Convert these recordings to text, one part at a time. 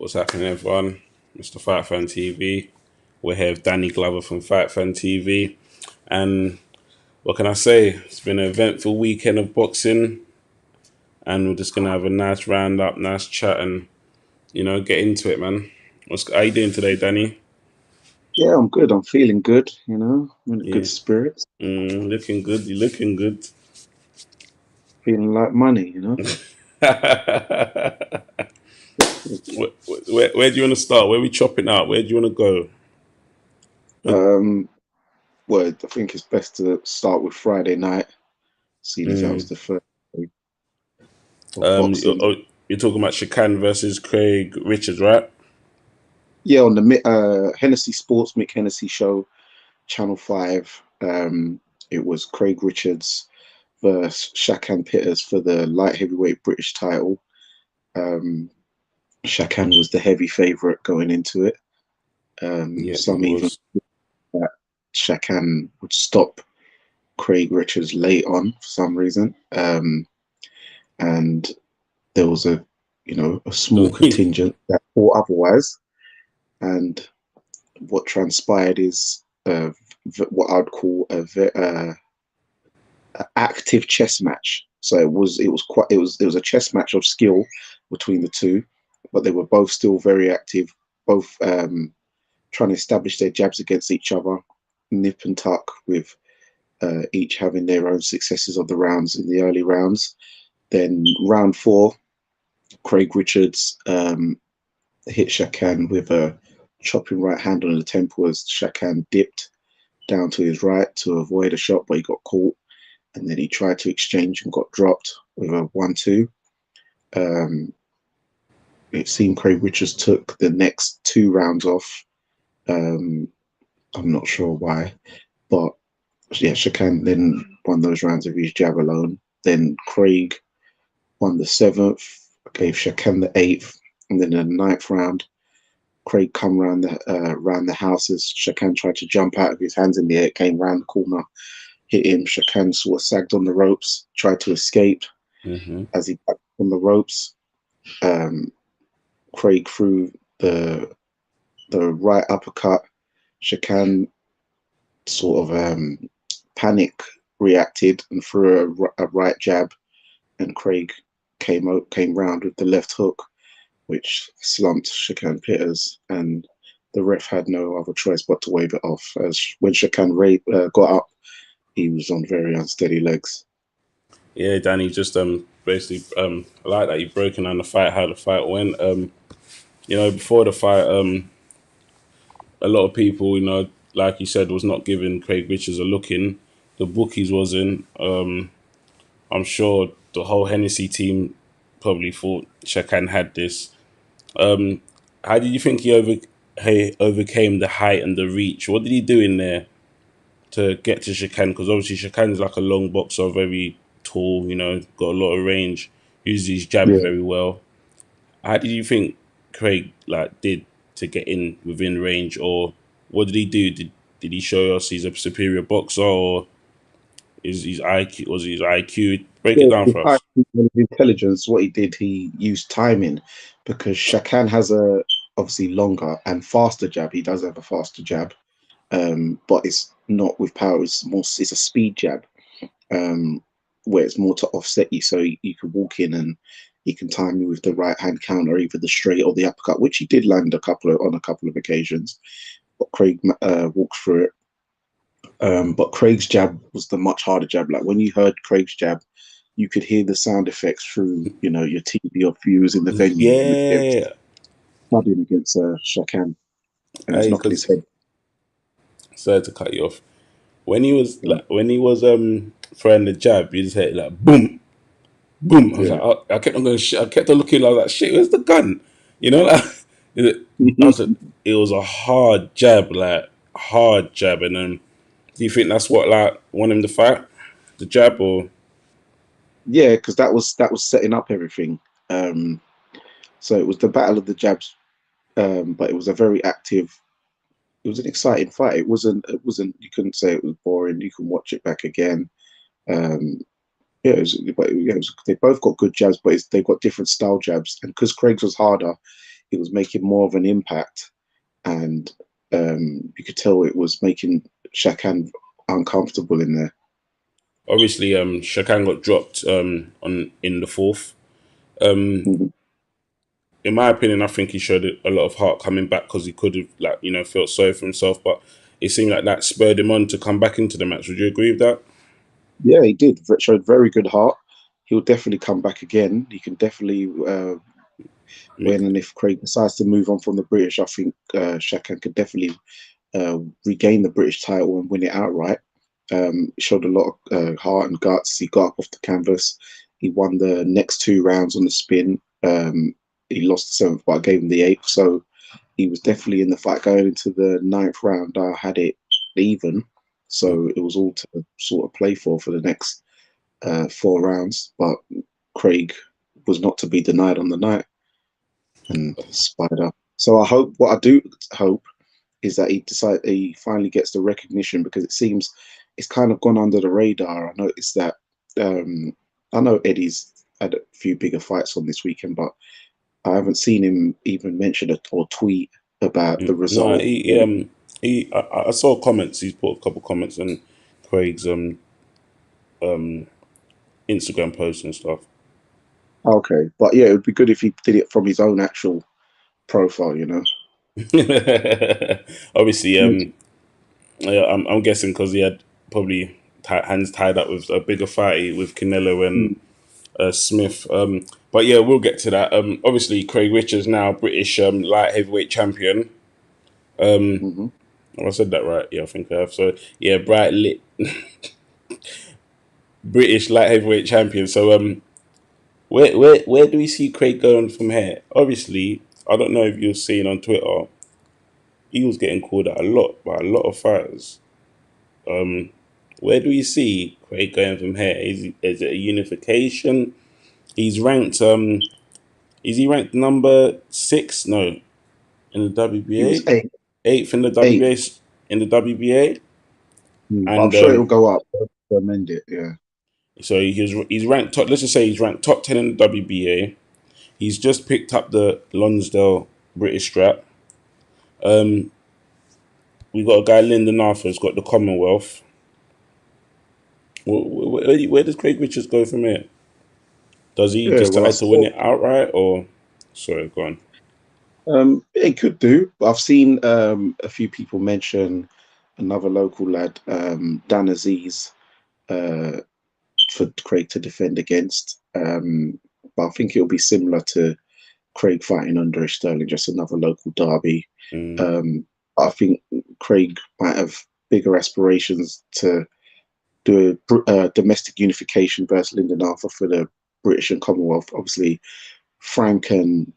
What's happening, everyone? Mr. Fight Fan TV. We're here with Danny Glover from Fight Fan TV. And what can I say? It's been an eventful weekend of boxing. And we're just going to have a nice roundup, nice chat, and, get into it, man. How you doing today, Danny? Yeah, I'm good. I'm feeling good. I'm in a good Yeah. spirits. Looking good. You're looking good. Feeling like money. Where do you want to start? Where are we chopping out? Where do you want to go? Um, well, I think it's best to start with Friday night, seeing as that was Mm. the first day of boxing. You're talking about Shakan versus Craig Richards, right? Yeah, on the Hennessy Sports Mick Hennessy show, Channel 5. It was Craig Richards versus Shakan Pitters for the light heavyweight British title. Shakan was the heavy favourite going into it. Yeah, Some he even was. that Shakan would stop Craig Richards late on for some reason. And there was a small contingent that thought otherwise. And what transpired is what I'd call a active chess match. So it was a chess match of skill between the two, but they were both still very active, both trying to establish their jabs against each other, nip and tuck with each having their own successes of the rounds in the early rounds. Then round four, Craig Richards hit Shakan with a chopping right hand on the temple as Shakan dipped down to his right to avoid a shot, but he got caught. And then he tried to exchange and got dropped with a 1-2. Um, it seemed Craig Richards took the next two rounds off. Um, I'm not sure why, but yeah, Shakan then won those rounds of his jab alone. Then Craig won the seventh, gave Shakan the eighth, and then in the ninth round, Craig come round the house as Shakan tried to jump out of his hands in the air, came round the corner, hit him. Shakan sort of sagged on the ropes, tried to escape Hmm. as he backed on the ropes. Um, Craig threw the right uppercut. Shakan sort of panic reacted and threw a right jab, and Craig came round with the left hook, which slumped Shakan Pitters, and the ref had no other choice but to wave it off. As when Shakan got up, he was on very unsteady legs. Yeah, Danny, just basically I like that you've broken down the fight, how the fight went. Before the fight, a lot of people, like you said, was not giving Craig Richards a look in. The bookies wasn't. I'm sure the whole Hennessy team probably thought Shakan had this. How did you think he overcame the height and the reach? What did he do in there to get to Shakan? Because obviously Shakan is like a long boxer, very tall, got a lot of range, uses his jab Yeah, very well. How did you think Craig did to get in within range, or what did he do? Did he show us he's a superior boxer, or is his IQ his IQ? Break it yeah. down for Besides us. his intelligence, what he did, he used timing because Shakan has a obviously longer and faster jab. He does have a faster jab, but it's not with power. It's a speed jab, um, where it's more to offset you, so you can walk in and he can time you with the right hand counter, either the straight or the uppercut, which he did land on a couple of occasions. But Craig walked through it. But Craig's jab was the much harder jab. Like when you heard Craig's jab, you could hear the sound effects through, your TV or viewers in the venue. You would hear it Yeah, thudding against Shakan, and it's hey, knocking his because head. sorry to cut you off. When he was Yeah, throwing the jab, you just heard like boom, boom. I was like, yeah. oh, I kept on going. Shit. I kept on looking. I was like, shit, where's the gun? Like, I was. It was a hard jab, like hard jab. And then, do you think that's what won him the fight? The jab, or Yeah, because that was setting up everything. Um, so it was the battle of the jabs, but it was a very active. It was an exciting fight. It wasn't. It wasn't. You couldn't say it was boring. You can watch it back again. Um, yeah, they both got good jabs, but they've got different style jabs. And because Craig's was harder, it was making more of an impact, and you could tell it was making Shakan uncomfortable in there. Obviously, Shakan got dropped on in the fourth. Um, Mhm. in my opinion, I think he showed a lot of heart coming back because he could have, felt sorry for himself, but it seemed like that spurred him on to come back into the match. Would you agree with that? Yeah, he did. Showed very good heart. He'll definitely come back again. He can definitely when and if Craig decides to move on from the British, I think Shakan could definitely regain the British title and win it outright. Showed a lot of heart and guts. He got up off the canvas. He won the next 2 rounds on the spin. He lost the seventh, but I gave him the eighth. So he was definitely in the fight going into the ninth round. I had it even. So it was all to sort of play for the next 4 rounds. But Craig was not to be denied on the night and Spider. So what I do hope is that he finally gets the recognition, because it seems it's kind of gone under the radar. I noticed that um, I know Eddie's had a few bigger fights on this weekend, but I haven't seen him even mention it or tweet about the No, result. I saw comments. He's put a couple comments on Craig's Instagram posts and stuff. Okay, but yeah, it would be good if he did it from his own actual profile. You know. Obviously, Make yeah, I'm guessing because he had probably hands tied up with a bigger fight with Canelo and mm, Smith. But yeah, we'll get to that. Obviously, Craig Richards now British light heavyweight champion. mm-hmm. Oh, I said that right. Yeah, I think I have. So yeah, bright lit British light heavyweight champion. So where do we see Craig going from here? Obviously, I don't know if you've seen on Twitter, he was getting called out a lot by a lot of fighters. Where do we see Craig going from here? Is it a unification? He's ranked. Is he ranked number six? No, in the He was WBA, eight, eighth in the eight, WBA, in the WBA, but I'm and sure it'll go up. They'll amend it. Yeah, so he's ranked top. Let's just say he's ranked top 10 in the WBA. He's just picked up the Lonsdale British strap. Um, we got a guy Lyndon Arthur's got the Commonwealth. Where does Craig Richards go from here? Does he yeah. Well, I decide to win saw. it outright or? Sorry, go on. It could do. I've seen a few people mention another local lad, Dan Aziz, uh, for Craig to defend against. But I think it'll be similar to Craig fighting under Sterling, just another local derby. Mm, Um, I think Craig might have bigger aspirations to do a domestic unification versus Lyndon Arthur for the British and Commonwealth. Obviously, Frank and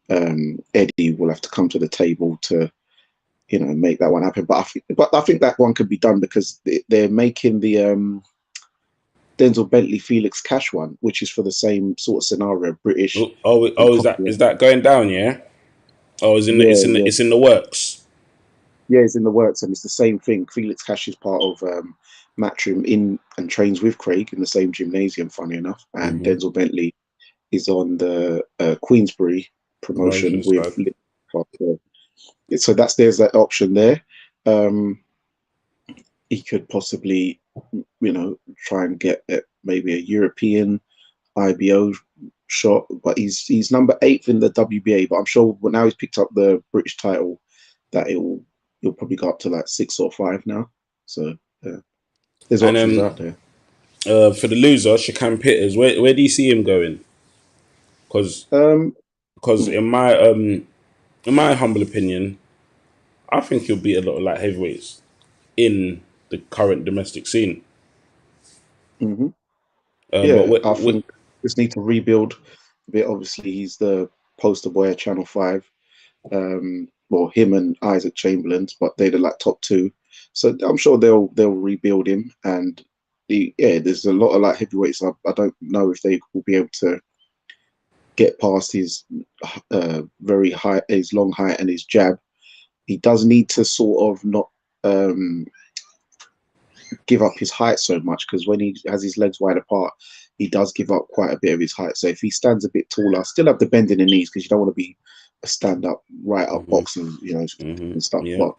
Eddie will have to come to the table to make that one happen. But I think that one could be done because they're making the Denzel Bentley Felix Cash one, which is for the same sort of scenario, British and is Commonwealth. that going down? Yeah. Oh, Yeah, yeah, it's in the works. yeah. It's in the works, and it's the same thing. Felix Cash is part of Matchroom in and trains with Craig in the same gymnasium. Funny enough, and Mm-hmm. Denzel Bentley is on the Queensbury promotion Promotion with. side. So there's that option there. Um, he could possibly, try and get maybe a European IBO shot, but he's number 8th in the WBA. But I'm sure now he's picked up the British title, that he'll probably go up to like 6 or 5 now. So yeah, there's And options out there. for the loser, Shakan Pitters, where do you see him going? Because Um, because in my humble opinion, I think he'll beat a lot of light heavyweights in the current domestic scene. mhm. But Yeah, I think just need to rebuild a bit. Obviously, he's the poster boy at Channel 5. Well, him and Isaac Chamberlain's, but they're the like top two. So I'm sure they'll rebuild him. And there's a lot of like heavyweights. I don't know if they will be able to get past his very high, his long height and his jab. He does need to sort of not um, give up his height so much, because when he has his legs wide apart, he does give up quite a bit of his height. So if he stands a bit taller, still have the bend in the knees, because you don't want to be a stand up, right up Mhm. boxing, Mhm. and stuff. Yeah. But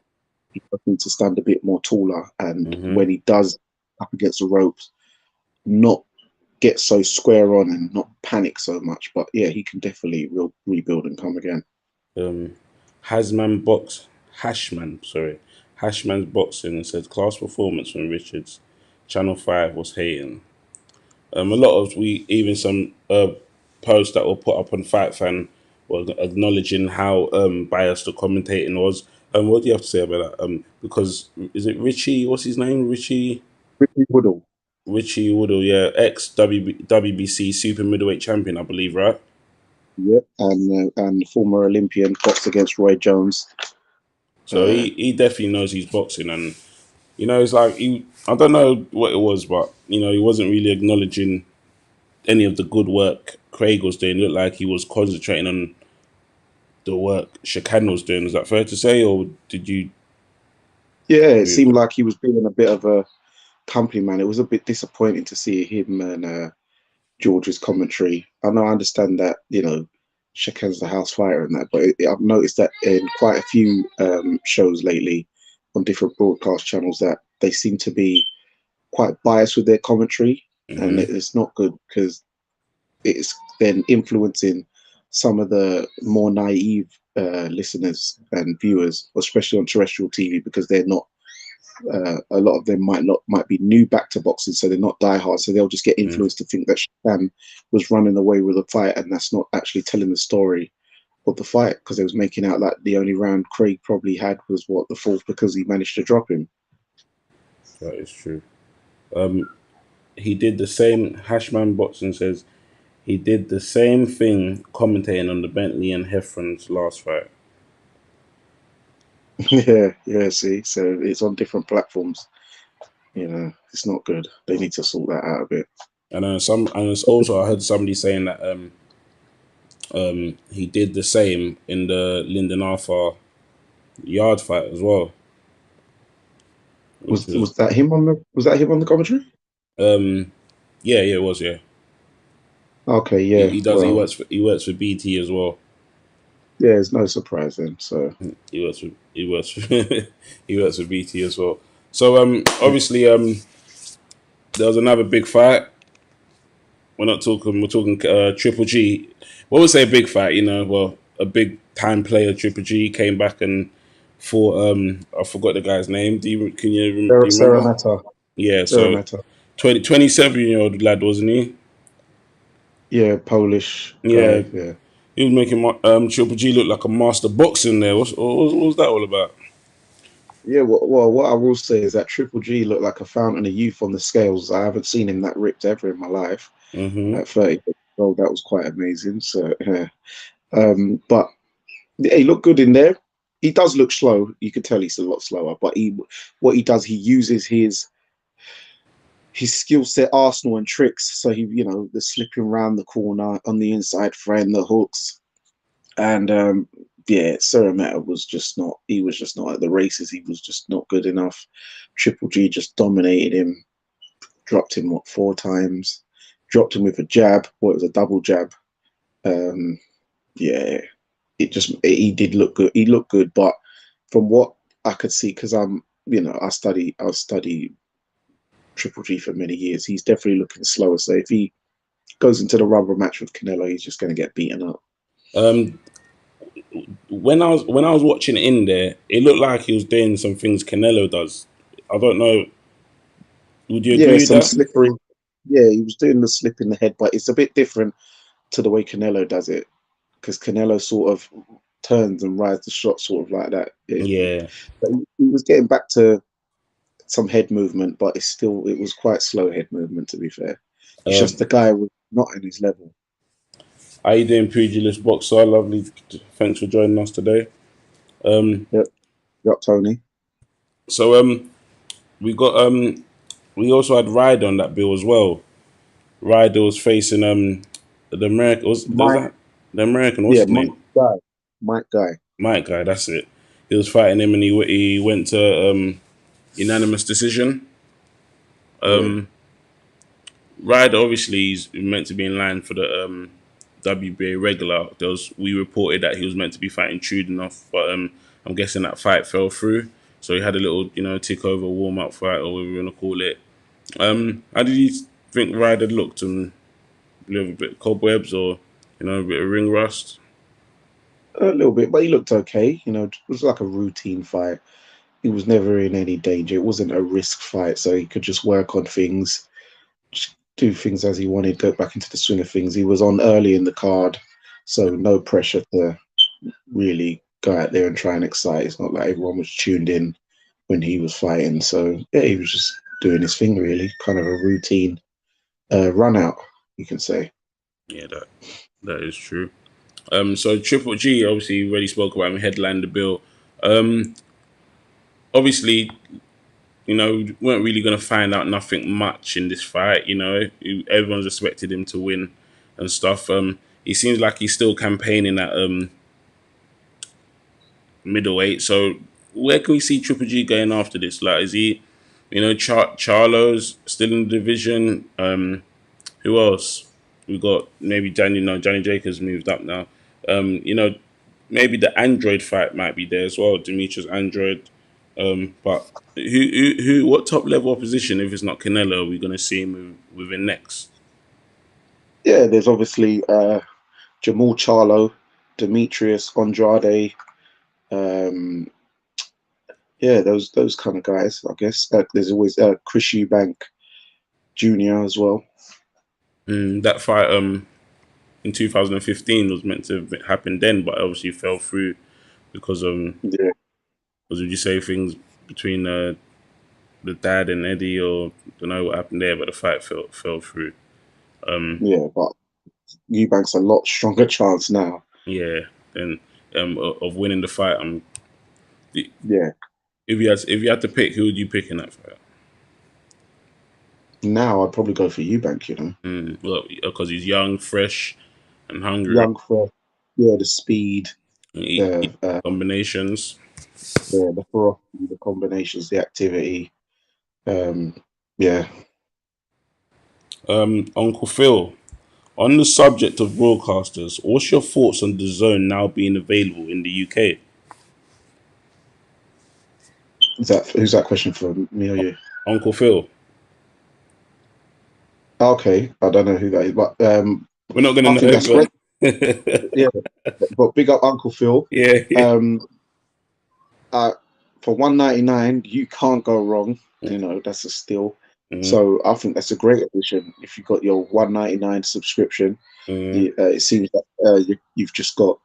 he does need to stand a bit more taller, and Mhm. when he does up against the ropes, not get so square on and not panic so much. But yeah, he can definitely rebuild and come again. Um, Hasman box Hashman, sorry, Hashman's boxing said class performance from Richards. Channel 5 was hating. A lot of we even some posts that were put up on Fight Fan were acknowledging how biased the commentating was. What do you have to say about that? Because is it Richie? What's his name? Ricky Woodall, Richie Woodall, yeah, ex WBC super middleweight champion, I believe, right? yeah, and former Olympian, boxed against Roy Jones. So Uh, he definitely knows he's boxing, and it's like I don't know what it was, but he wasn't really acknowledging any of the good work Craig was doing. It looked like he was concentrating on the work Shakan was doing. Is that fair to say, or did you yeah, it agree with seemed it? like he was being a bit of a company man. It was a bit disappointing to see him and George's commentary. I know I understand that Shaken's the house fighter and that, but I've noticed that in quite a few shows lately on different broadcast channels that they seem to be quite biased with their commentary, and Hmm. it's not good because it's then influencing some of the more naive listeners and viewers, especially on terrestrial TV, because they're not a lot of them might be new back to boxing, so they're not diehard. So they'll just get Mm. influenced to think that Shan was running away with the fight, and that's not actually telling the story of the fight because they was making out like the only round Craig probably had was what the fourth because he managed to drop him. That is true. Um, he did the same. Hashman Boxing says he did the same thing commentating on the Bentley and Heffron's last fight. Yeah, yeah. See, so it's on different platforms. It's not good. They need to sort that out a bit. And it's also I heard somebody saying that he did the same in the Lyndon Arthur yard fight as well, which Was was was that him on the was that him on the commentary? um yeah, it was, yeah. Okay, He, yeah. he does Well, he works for BT as well. yeah. It's no surprise then. So He works for he works for BT as well. So yeah, obviously there was another big fight. We're talking Triple G. What would say a big fight, well, a big time player. Triple G came back and fought I forgot the guy's name. Do you remember? Serenata, Yeah, so Serenata. 27-year-old lad, wasn't he? Yeah, Polish Yeah, guy. Yeah. he was making Triple G look like a master boxer in there. What was that all about? Yeah, well, what I will say is that Triple G looked like a fountain of youth on the scales. I haven't seen him that ripped ever in my life. Hmm. At 30 years old, that was quite amazing. So, yeah. But yeah, he looked good in there. He does look slow. You could tell he's a lot slower. But what he does, he uses his skill set, arsenal and tricks. So the slipping around the corner on the inside frame, the hooks, and yeah, Cerameta was just not. He was just not at the races. He was just not good enough. Triple G just dominated him. Dropped him what 4 times. Dropped him with a jab. What it was a double jab. Um, yeah, he did look good. He looked good, but from what I could see, because I study Triple G for many years. He's definitely looking slower. So if he goes into the rubber match with Canelo, he's just going to get beaten up. Um, when I was watching in there, it looked like he was doing some things Canelo does. I don't know. Would you Yeah, agree with some that? slippery. Yeah, he was doing the slip in the head, but it's a bit different to the way Canelo does it because Canelo sort of turns and rides the shot sort of like that. Yeah. But he was getting back to some head movement, but it was quite slow head movement to be fair. It's just Um, the guy was not in his level. how you doing, pugilist boxer? Lovely. Thanks for joining us today. Um, Yep, yep, Tony. so we got we also had Ryder on that bill as well. Ryder was facing the American was Mike, that the American, what's yeah, his name? Mike Guy. Mike guy, that's it. He was fighting him and he went to unanimous decision. Yeah, Ryder obviously he's meant to be in line for the WBA regular. We reported that he was meant to be fighting Trudenoff, but I'm guessing that fight fell through. So he had a little, tick over warm up fight, or whatever you want to call it. How did you think Ryder looked? A little bit cobwebs, or a bit of ring rust? A little bit, but he looked okay. It was like a routine fight. He was never in any danger. It wasn't a risk fight, so he could just work on things, just do things as he wanted, go back into the swing of things. He was on early in the card, so no pressure to really go out there and try and excite. It's not like everyone was tuned in when he was fighting. So yeah, he was just doing his thing, really, kind of a routine run out, you can say. Yeah, that is true. So Triple G, obviously, you already spoke about him, headlined the bill. Um, Obviously, we weren't really going to find out nothing much in this fight. Everyone's expected him to win and stuff. He seems like he's still campaigning at middleweight. So where can we see Triple G going after this? Like, is he, Charlo's still in the division? Who else? We got maybe Johnny. No, Johnny Jacobs moved up now. Maybe the Android fight might be there as well. Demetrius Android. But what top level opposition, if it's not Canelo, are we going to see him within next? Yeah, there's obviously Jamal Charlo, Demetrius Andrade. Um, yeah, those kind of guys, I guess. There's always Chris Eubank Jr. as well. That fight in 2015 was meant to have happened then, but obviously fell through because Yeah, would you say things between the dad and Eddie, or don't know what happened there, but the fight fell through. yeah, but Eubank's a lot stronger chance now. Yeah, then of winning the fight. Yeah, If you had to pick, who would you pick in that fight? now I'd probably go for Eubank. Well, because he's young, fresh, and hungry. Young for yeah, the speed, He the uh, combinations. the ferocity, the combinations, the activity. Um, yeah, Uncle Phil, on the subject of broadcasters, what's your thoughts on the zone now being available in the UK? who's that question for me or you? Uncle Phil. Okay, I don't know who that is, but We're not gonna I know think that's great. everyone. Yeah, but big up Uncle Phil. Yeah, yeah. Um, uh, for 199, you can't go wrong. That's a steal. Mm-hmm. So I think that's a great addition. If you got your 199 subscription, Mm-hmm. it seems that you've just got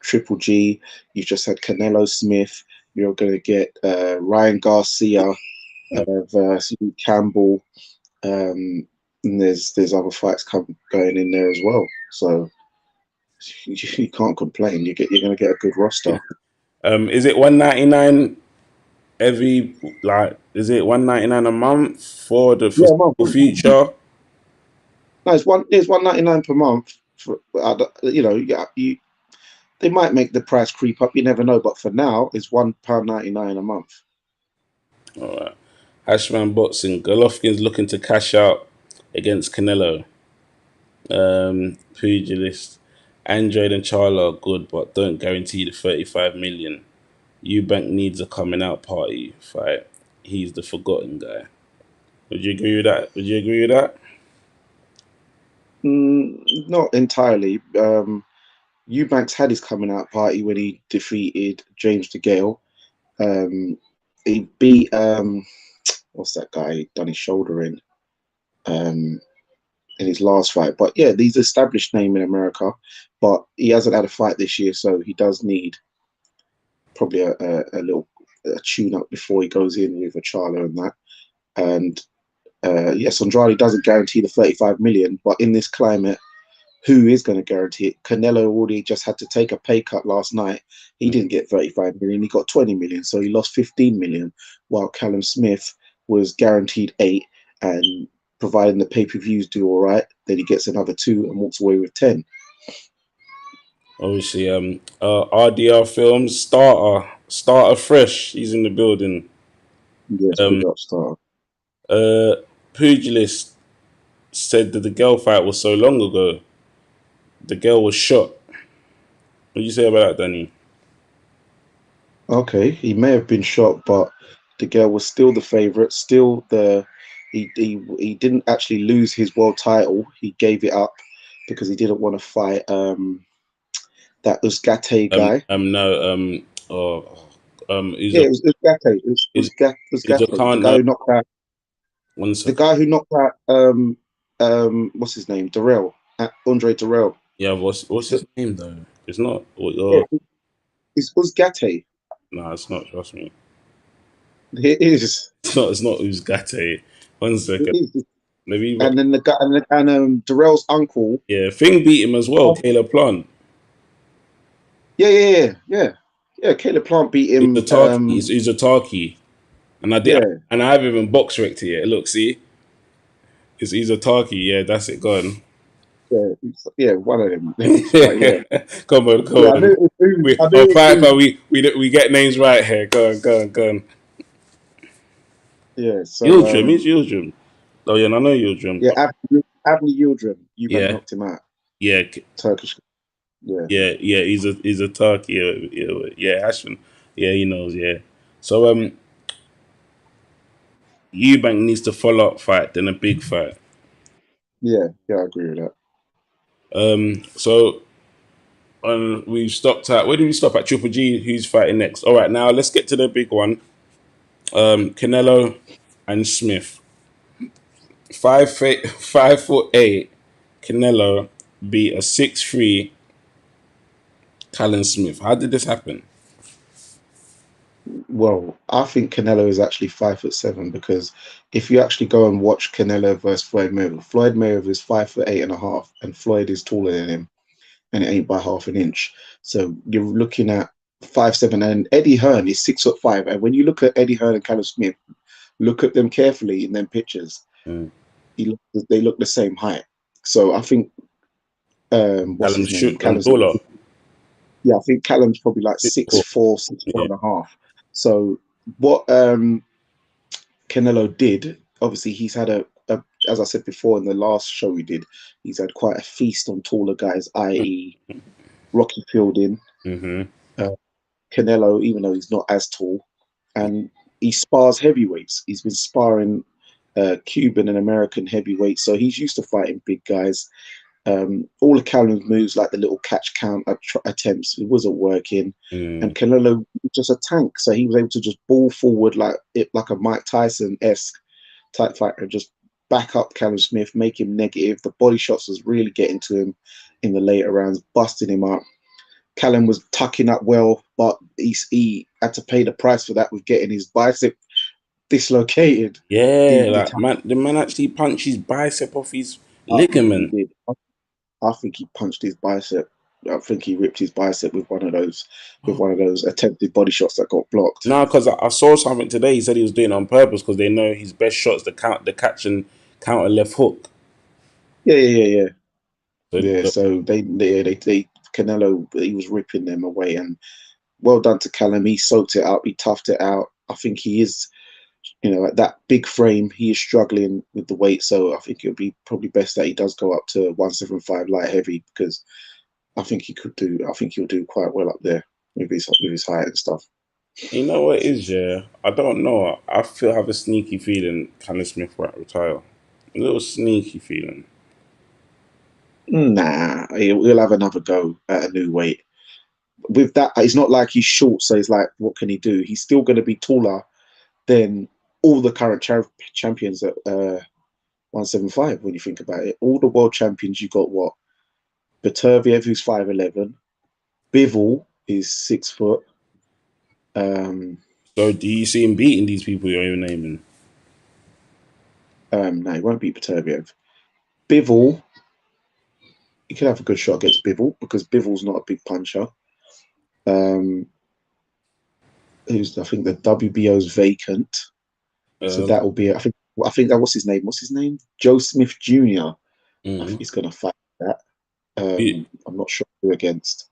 Triple G. You've just had Canelo Smith. You're going to get Ryan Garcia versus Campbell. And there's other fights going in there as well. So you can't complain. You're going to get a good roster. Is it 199 every like? Is it 199 a month for the Yeah, man. foreseeable future? No, it's 199 per month. Yeah, they might make the price creep up. You never know. But for now, it's £1.99 a month. All right. Hashman boxing. Golovkin's looking to cash out against Canelo. Pugilist. Android and Charlo are good, but don't guarantee the 35 million. Eubank needs a coming out party fight. He's the forgotten guy. Would you agree with that? Would you agree with that? Not entirely. Eubanks had his coming out party when he defeated James DeGale. He beat what's that guy? He done his shoulder um, in his last fight. But yeah, he's established name in America, but he hasn't had a fight this year, so he does need probably a little tune up before he goes in with a Charlo and that. And yes, Andrade doesn't guarantee the 35 million, but in this climate, who is going to guarantee it? Canelo already just had to take a pay cut last night. He didn't get 35 million, he got 20 million, so he lost 15 million, while Callum Smith was guaranteed 8, and providing the pay-per-views do all right, then he gets another 2 and walks away with 10. Obviously, RDR Films starter fresh. He's in the building. Yes, big Um, up star. Pugilist said that the girl fight was so long ago. the girl was shot. What do you say about that, Danny? Okay, he may have been shot, but the girl was still the favorite. Still the he didn't actually lose his world title. He gave it up because he didn't want to fight that Uzgate guy. No, Yeah, it was Uzgate. is is a Uzgate, the can't guy no who knocked out one the second. guy who knocked out what's his name? Darrell. Andre Darrell. Yeah, what's his name though? It's not. Yeah, it's Uzgate. No, it's not. Trust me, It is. It's not Uzgate. One It second. is. Maybe. And then the guy and Darrell's uncle. Yeah, Thing beat him as well. Oh, Caleb Plant. yeah. Caleb Plant beat He's a him. Tarky. He's a Tarky, and Yeah, and I have even box wrecked here. Look, see, he's a Tarky. Yeah, that's it. Go on. yeah, one of them names. But yeah, Come on, come yeah, on. I knew On it was Piper, who. we get names right here. Go on, go on, go on. Yeah, so Yildirim, he's Yildirim. Oh yeah, I know Yildirim. yeah, Abney Yildirim, Eubank Yeah, knocked him out. yeah, Turkish. Yeah, yeah. He's a Turkey. Yeah, Ashton. Yeah, he knows. Yeah. So Eubank needs to follow up fight, then a big fight. I agree with that. So we stopped at where did we stop at? Triple G. Who's fighting next? All right, now let's get to the big one. Canelo and Smith. 5'8", Canelo beat a 6'3" Callum Smith. How did this happen? Well, I think Canelo is actually 5'7" because if you actually go and watch Canelo versus Floyd Mayweather is 5'8.5", and Floyd is taller than him, and it ain't by half an inch. So you're looking at 5'7", and Eddie Hearn is 6'5". And when you look at Eddie Hearn and Callum Smith, look at them carefully in them pictures. Mm. They look the same height. So I think what's Callum his name? shoot and Callum's taller. Yeah, I think Callum's probably like 6'4". 6'4", six four Yeah. and a half. So what Canelo did, obviously he's had as I said before in the last show we did, he's had quite a feast on taller guys, i.e. Rocky Fielding, Mm-hmm. uh, Canelo, even though he's not as tall, and he spars heavyweights. He's been sparring Cuban and American heavyweights, so he's used to fighting big guys. All of Callum's moves, like the little catch count attempts, it wasn't working. And Mm. Canelo was just a tank, so he was able to just ball forward like a Mike Tyson esque type fighter, just back up Callum Smith, make him negative. The body shots was really getting to him in the later rounds, busting him up. Callum was tucking up well, but he had to pay the price for that with getting his bicep dislocated Yeah, deeply. like man, the man actually punched his bicep off his I think he ligament. did. I think he punched his bicep. I think he ripped his bicep with one of those attempted body shots that got blocked. No, because I saw something today. He said he was doing it on purpose because they know his best shots the catch and counter left hook. Yeah. So Yeah, so they Canelo, he was ripping them away, and well done to Callum. He soaked it up, he toughed it out. I think he is, at that big frame, he is struggling with the weight. So I think it'll be probably best that he does go up to 175 light heavy because I think he'll do quite well up there with his height and stuff. you know what it is, yeah. I don't know. I feel have a sneaky feeling Callum Smith might retire. A little sneaky feeling. Nah, he'll have another go at a new weight. With that, it's not like he's short, so it's like, what can he do? He's still going to be taller than all the current champions at 175. When you think about it, all the world champions, you got what? Beterbiev, who's 5'11", Bivol is 6 foot. So do you see him beating these people you're even naming? No, he won't beat Beterbiev. Bivol, he could have a good shot against Bivol because Bivol's not a big puncher. Um, I think the WBO's vacant, so Uh, that will be. I think that what's his name? What's his name? Joe Smith Jr. I think mm. he's going to fight that. He- I'm not sure who against.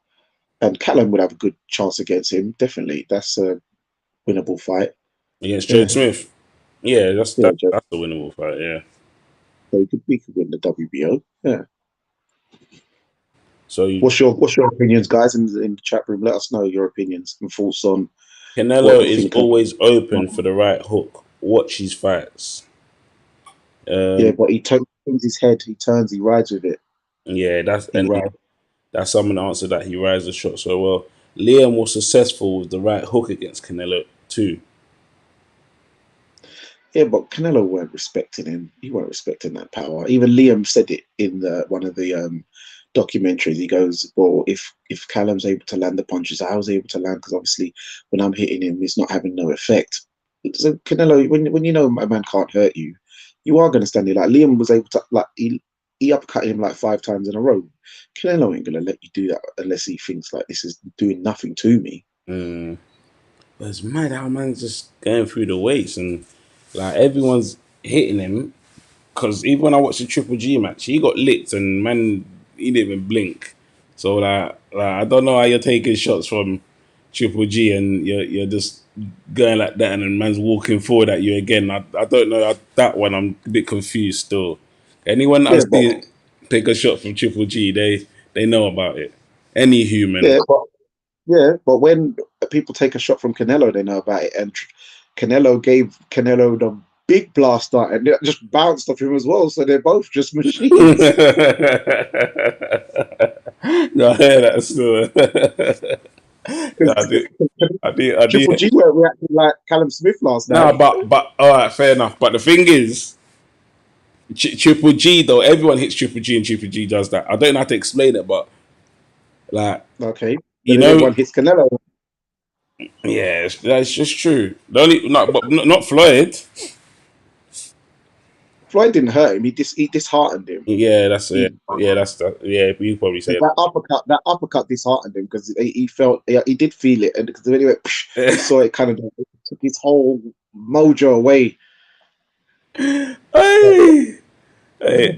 And Callum would have a good chance against him. Definitely, that's a winnable fight. Against Joe Yeah, Smith. Yeah, yeah, Joe. that's a winnable fight. Yeah. So we could win the WBO. Yeah, So What's your opinions, guys, in the chat room? Let us know your opinions and thoughts on what Canelo you is think of. always open for the right hook. Watch his fights. Yeah, Um, but he turns his head. He turns. He rides with it. yeah, He rides. that's someone answered that he rides the shot so well. Liam was successful with the right hook against Canelo too. Yeah, but Canelo weren't respecting him. He weren't respecting that power. Even Liam said it in one of the documentaries. He goes, "Well, if Callum's able to land the punches, I was able to land because obviously when I'm hitting him, it's not having no effect." So Canelo, when you know a man can't hurt you, you are going to stand there. Like Liam was able to, like he uppercut him like 5 times in a row. Canelo ain't going to let you do that unless he thinks like this is doing nothing to me. Mm. But it's mad how man's just going through the weights and like everyone's hitting him. Because even when I watched the Triple G match, he got licked and man, he didn't even blink. So like I don't know how you're taking shots from Triple G and you're just going like that and then man's walking forward at you again. I don't know that one. I'm a bit confused still. Anyone I Yeah, but see take a shot from Triple G, they know about it. Any human. yeah, but Yeah, but when people take a shot from Canelo, they know about it. And Canelo gave Canelo the big blaster and it just bounced off him as well. So they're both just No, machines. I hear that still. Yeah, I do. I do. I do. Triple G were reacting like Callum Smith last night. No, but all right, fair enough. But the thing is, Triple G though, everyone hits Triple G and Triple G does that. I don't know how to explain it, but like Okay. you But then know, everyone hits Canelo. yeah, that's just true. The only not, but not Floyd. Floyd didn't hurt him. He disheartened him. Yeah, that's it. He, Yeah, that's the, yeah. You probably say that uppercut disheartened him because he felt he did feel it, and because when he went, psh, you that. saw it kind of took his whole mojo away. Hey, hey.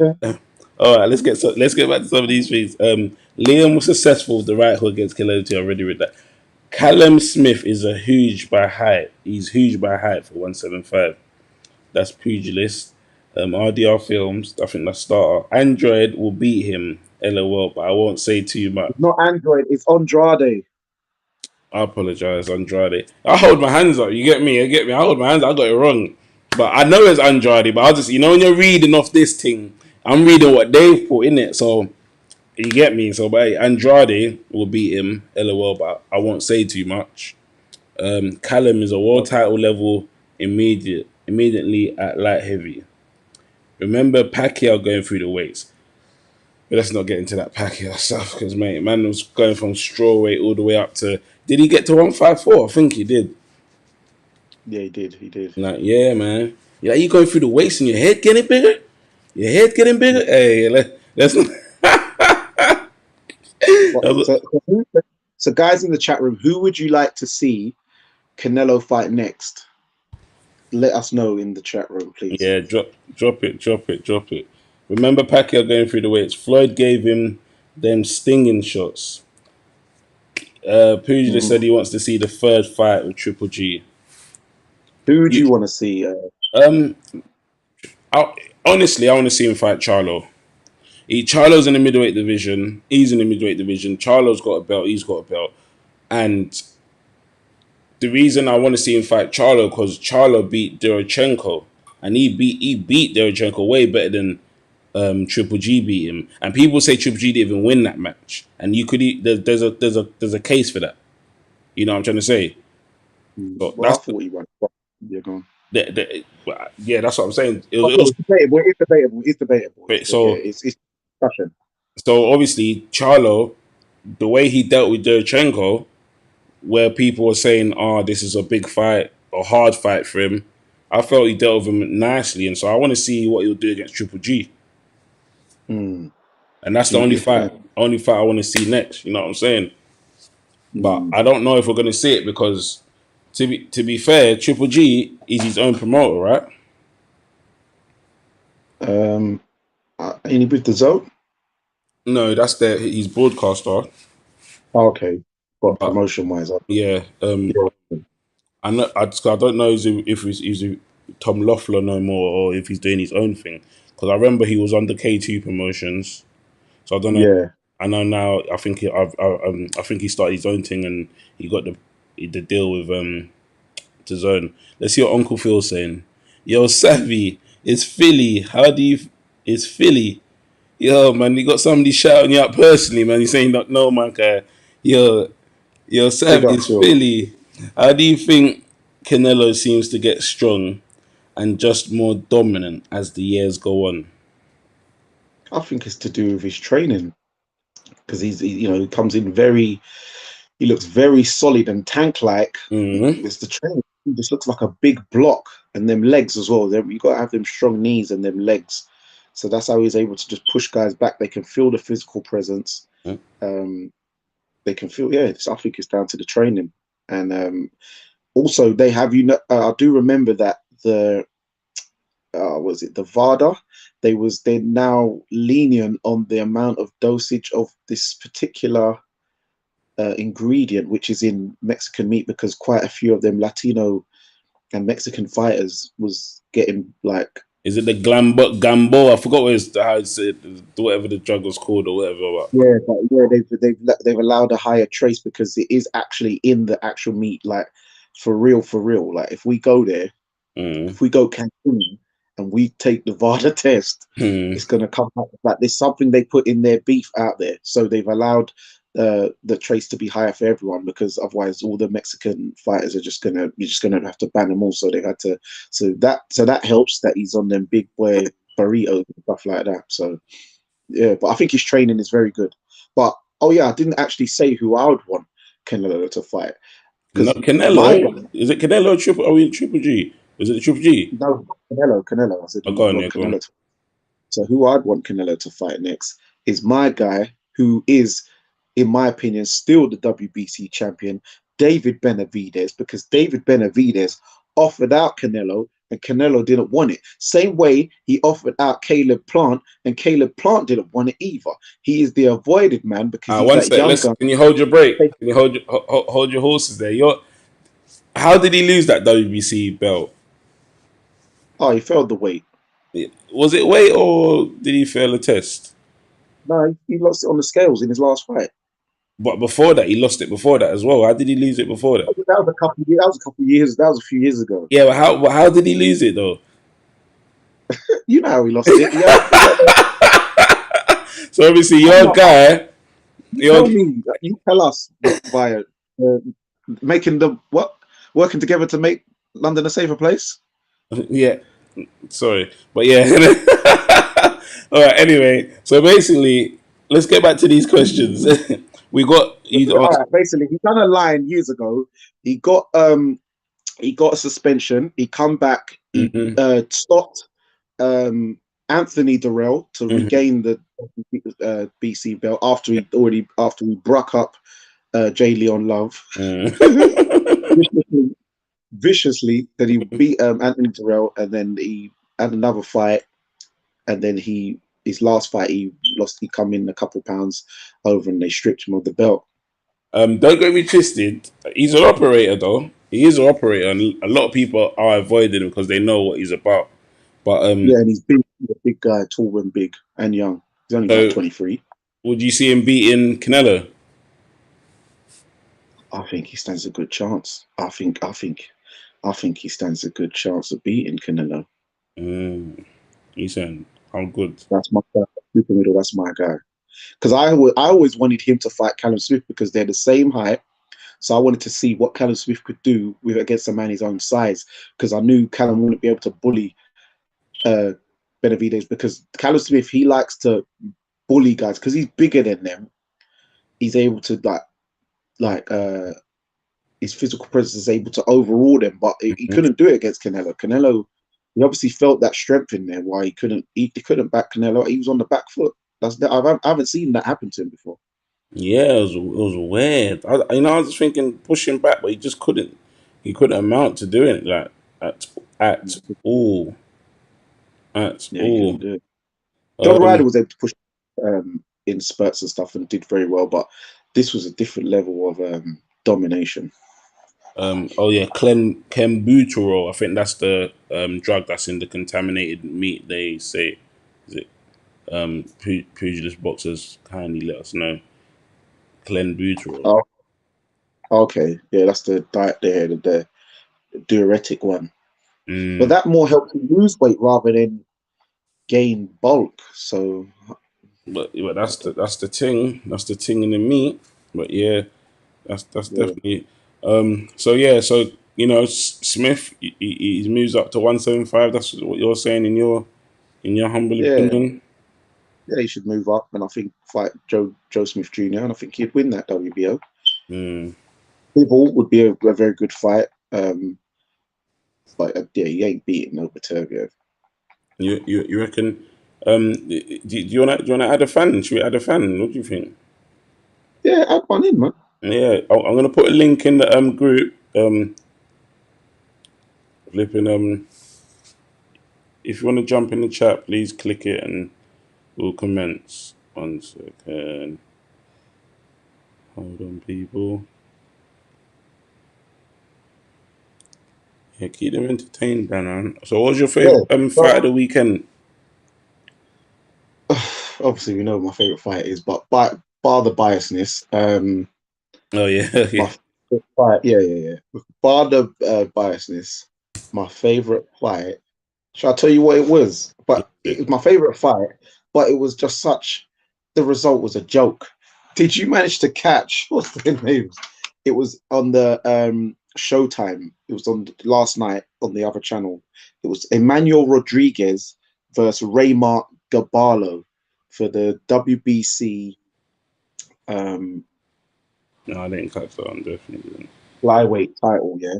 All right, let's get back to some of these things. Liam was successful with the right hook against Canelo. Already with that. Callum Smith is a huge by height. He's huge by height for 175. That's pugilist. RDR Films, I think that's starter. Android will beat him, LOL, but I won't say too much. It's not Android. It's Andrade. I apologize, Andrade. I hold my hands up. You get me? You get me? I hold my hands up. I got it wrong. But I know it's Andrade, but I just, when you're reading off this thing, I'm reading what they've put in it. So, you get me? So, but Andrade will beat him, LOL, but I won't say too much. Callum is a world title level immediately at light heavy. Remember Pacquiao going through the weights. But let's not get into that Pacquiao stuff because, mate, man was going from straw weight all the way up to. Did he get to 154? I think he did. Yeah, he did. He did. Like, yeah, man. Yeah, you going through the weights and your head getting bigger? Your head getting bigger? Hey, let's not. So, guys in the chat room, who would you like to see Canelo fight next? Let us know in the chat room, please. Yeah, drop it. Remember Pacquiao going through the weights. Floyd gave him them stinging shots. Pugilist Mm-hmm. said he wants to see the third fight with Triple G. Who do You, you want to see? um, I, honestly, I want to see him fight Charlo. Charlo's in the middleweight division. He's in the middleweight division. Charlo's got a belt. He's got a belt. And the reason I want to see him fight Charlo because Charlo beat Derochenko, and he beat Derochenko way better than Triple G beat him. And people say Triple G didn't even win that match, and you could there's a case for that. You know what I'm trying to say? So Well, that's I thought he won. Yeah, go on. yeah, that's what I'm saying. I thought it's debatable. It's debatable. It's debatable. Yeah, So it's discussion. so obviously Charlo, the way he dealt with Derochenko, where people were saying, "Oh, this is a big fight, a hard fight for him." I felt he dealt with him nicely, and so I want to see what he'll do against Triple G. Mm. And that's the only fight I want to see next. You know what I'm saying? But Mm. I don't know if we're going to see it because, to be fair, Triple G is his own promoter, right? Um, any with the zone? No, that's his broadcaster. Oh, okay, but But promotion wise, yeah, yeah. I know I don't know if he's Tom Loeffler no more or if he's doing his own thing. Because I remember he was under K2 Promotions, so I don't know. Yeah. I know now. I think he started his own thing and he got the deal with DAZN. Let's see what Uncle Phil's saying. Yo, Savvy, it's Philly. It's Philly. Yo, man, you got somebody shouting you out personally, man. You're saying, no, man, guy. Yo, Big Savvy, up, it's Phil. Philly. How do you think Canelo seems to get strong and just more dominant as the years go on? I think it's to do with his training because he comes in very. He looks very solid and tank-like. Mm-hmm. It's the training. He just looks like a big block, and them legs as well. You got to have them strong knees and them legs. So that's how he's able to just push guys back. They can feel the physical presence. Um, they can feel, yeah. I think it's down to the training, and also they have I do remember that was it the VADA? They're now lenient on the amount of dosage of this particular ingredient, which is in Mexican meat, because quite a few of them Latino and Mexican fighters was getting like. Is it the Gambo? I forgot how it's said, whatever the drug was called or whatever. But Yeah, but yeah, they've allowed a higher trace because it is actually in the actual meat, like for real, for real. Like if we go there, mm, if we go Cancun and we take the VADA test, mm, it's going to come back like there's something they put in their beef out there. So they've allowed the trace to be higher for everyone, because otherwise all the Mexican fighters are you're just gonna have to ban them all. So they had to. So that helps that he's on them big boy burritos and stuff like that. So yeah, but I think his training is very good. But oh yeah, I didn't actually say who I would want Canelo to fight, no, because my guy. Canelo. Is it Canelo Triple? Are we in Triple G? Was it the Triple G? No, Canelo. I said Oh, who go would on, want yeah, go on. Canelo to. So who I'd want Canelo to fight next is my guy, who is, in my opinion, still the WBC champion, David Benavidez, because David Benavidez offered out Canelo and Canelo didn't want it. Same way he offered out Caleb Plant and Caleb Plant didn't want it either. He is the avoided man because he's One that sec. young guy. Can you hold your break? Can you hold your horses there? How did he lose that WBC belt? Oh, he failed the weight. Was it weight or did he fail a test? No, he lost it on the scales in his last fight. But before that, he lost it before that as well. How did he lose it before that? That was a couple of years. That was a couple of years. That was a few years ago. Yeah, but how did he lose it though? You know how he lost it. Yeah, So obviously, I'm your not. guy, You your tell me. You tell us via uh, making the what working together to make London a safer place. yeah. Sorry, but yeah. All right. Anyway, so basically, let's get back to these questions. We got you All asked. right. Basically, he done a line years ago. He got um he got a suspension. He come back. He Hmm. stopped Anthony Durrell to Hmm. regain the BC belt after he broke up Jay Leon Love. Hmm. Viciously that he beat Anthony Terrell, and then he had another fight, and then his last fight he lost. He come in a couple pounds over, and they stripped him of the belt. Don't get me twisted. He's an operator, though. He is an operator, and a lot of people are avoiding him because they know what he's about. But Yeah, and he's a big guy, tall and big and young. He's only like so 23. would you see him beating Canelo? I think he stands a good chance. I think he stands a good chance of beating Canelo. Mm, he's saying I'm good. That's my guy. Super middle. That's my guy. Because I always wanted him to fight Callum Smith because they're the same height. So I wanted to see what Callum Smith could do with against a man his own size, because I knew Callum wouldn't be able to bully uh, Benavidez, because Callum Smith, he likes to bully guys because he's bigger than them. He's able to like his physical presence is able to overrule them, but he Mhm. couldn't do it against Canelo. Canelo, he obviously felt that strength in there. Why he couldn't back Canelo. He was on the back foot. I haven't seen that happen to him before. Yeah, it was weird. I was just thinking pushing back, but he just couldn't. He couldn't amount to doing it like at at all. At Yeah, he couldn't all. do it. John Ryder Um. was able to push in spurts and stuff and did very well, but this was a different level of domination. Oh yeah, Clenbuterol. I think that's the drug that's in the contaminated meat. They say, is it? pugilist boxers kindly let us know. Clenbuterol. Oh, okay. Yeah, that's the diet there, the diuretic one. But Mm, that more helps you lose weight rather than gain bulk. So but I that's the don't, that's the thing. That's the thing in the meat. But yeah, that's yeah, definitely. So yeah, so Smith he moves up to 175. That's what you're saying in your humble yeah, opinion. yeah. He should move up, and I think fight Joe Smith Jr. And I think he'd win that WBO. Mm. Bivol would be a very good fight. But yeah, he ain't beating no Baterviev. You reckon? Do you wanna add a fan? Should we add a fan? What do you think? Yeah, add one in, man. Yeah, I'm gonna put a link in the group. Flipping if you want to jump in the chat, please click it and we'll commence. 1 second. Hold on, people. Yeah, keep them entertained, man. So, what was your Yeah. favorite fight of So, the weekend? obviously, we know what my favorite fight is, but bar the biasness, Oh yeah, my yeah. favorite fight, yeah. Bar the biasness, my favorite fight. Shall I tell you what it was? But it was my favorite fight, but it was just such. The result was a joke. Did you manage to catch what's the name? It was on the Showtime. It was on last night on the other channel. It was Emmanuel Rodriguez versus Raymar Gabarlo for the WBC um, No, I didn't catch that one. Definitely didn't. flyweight title. Yeah,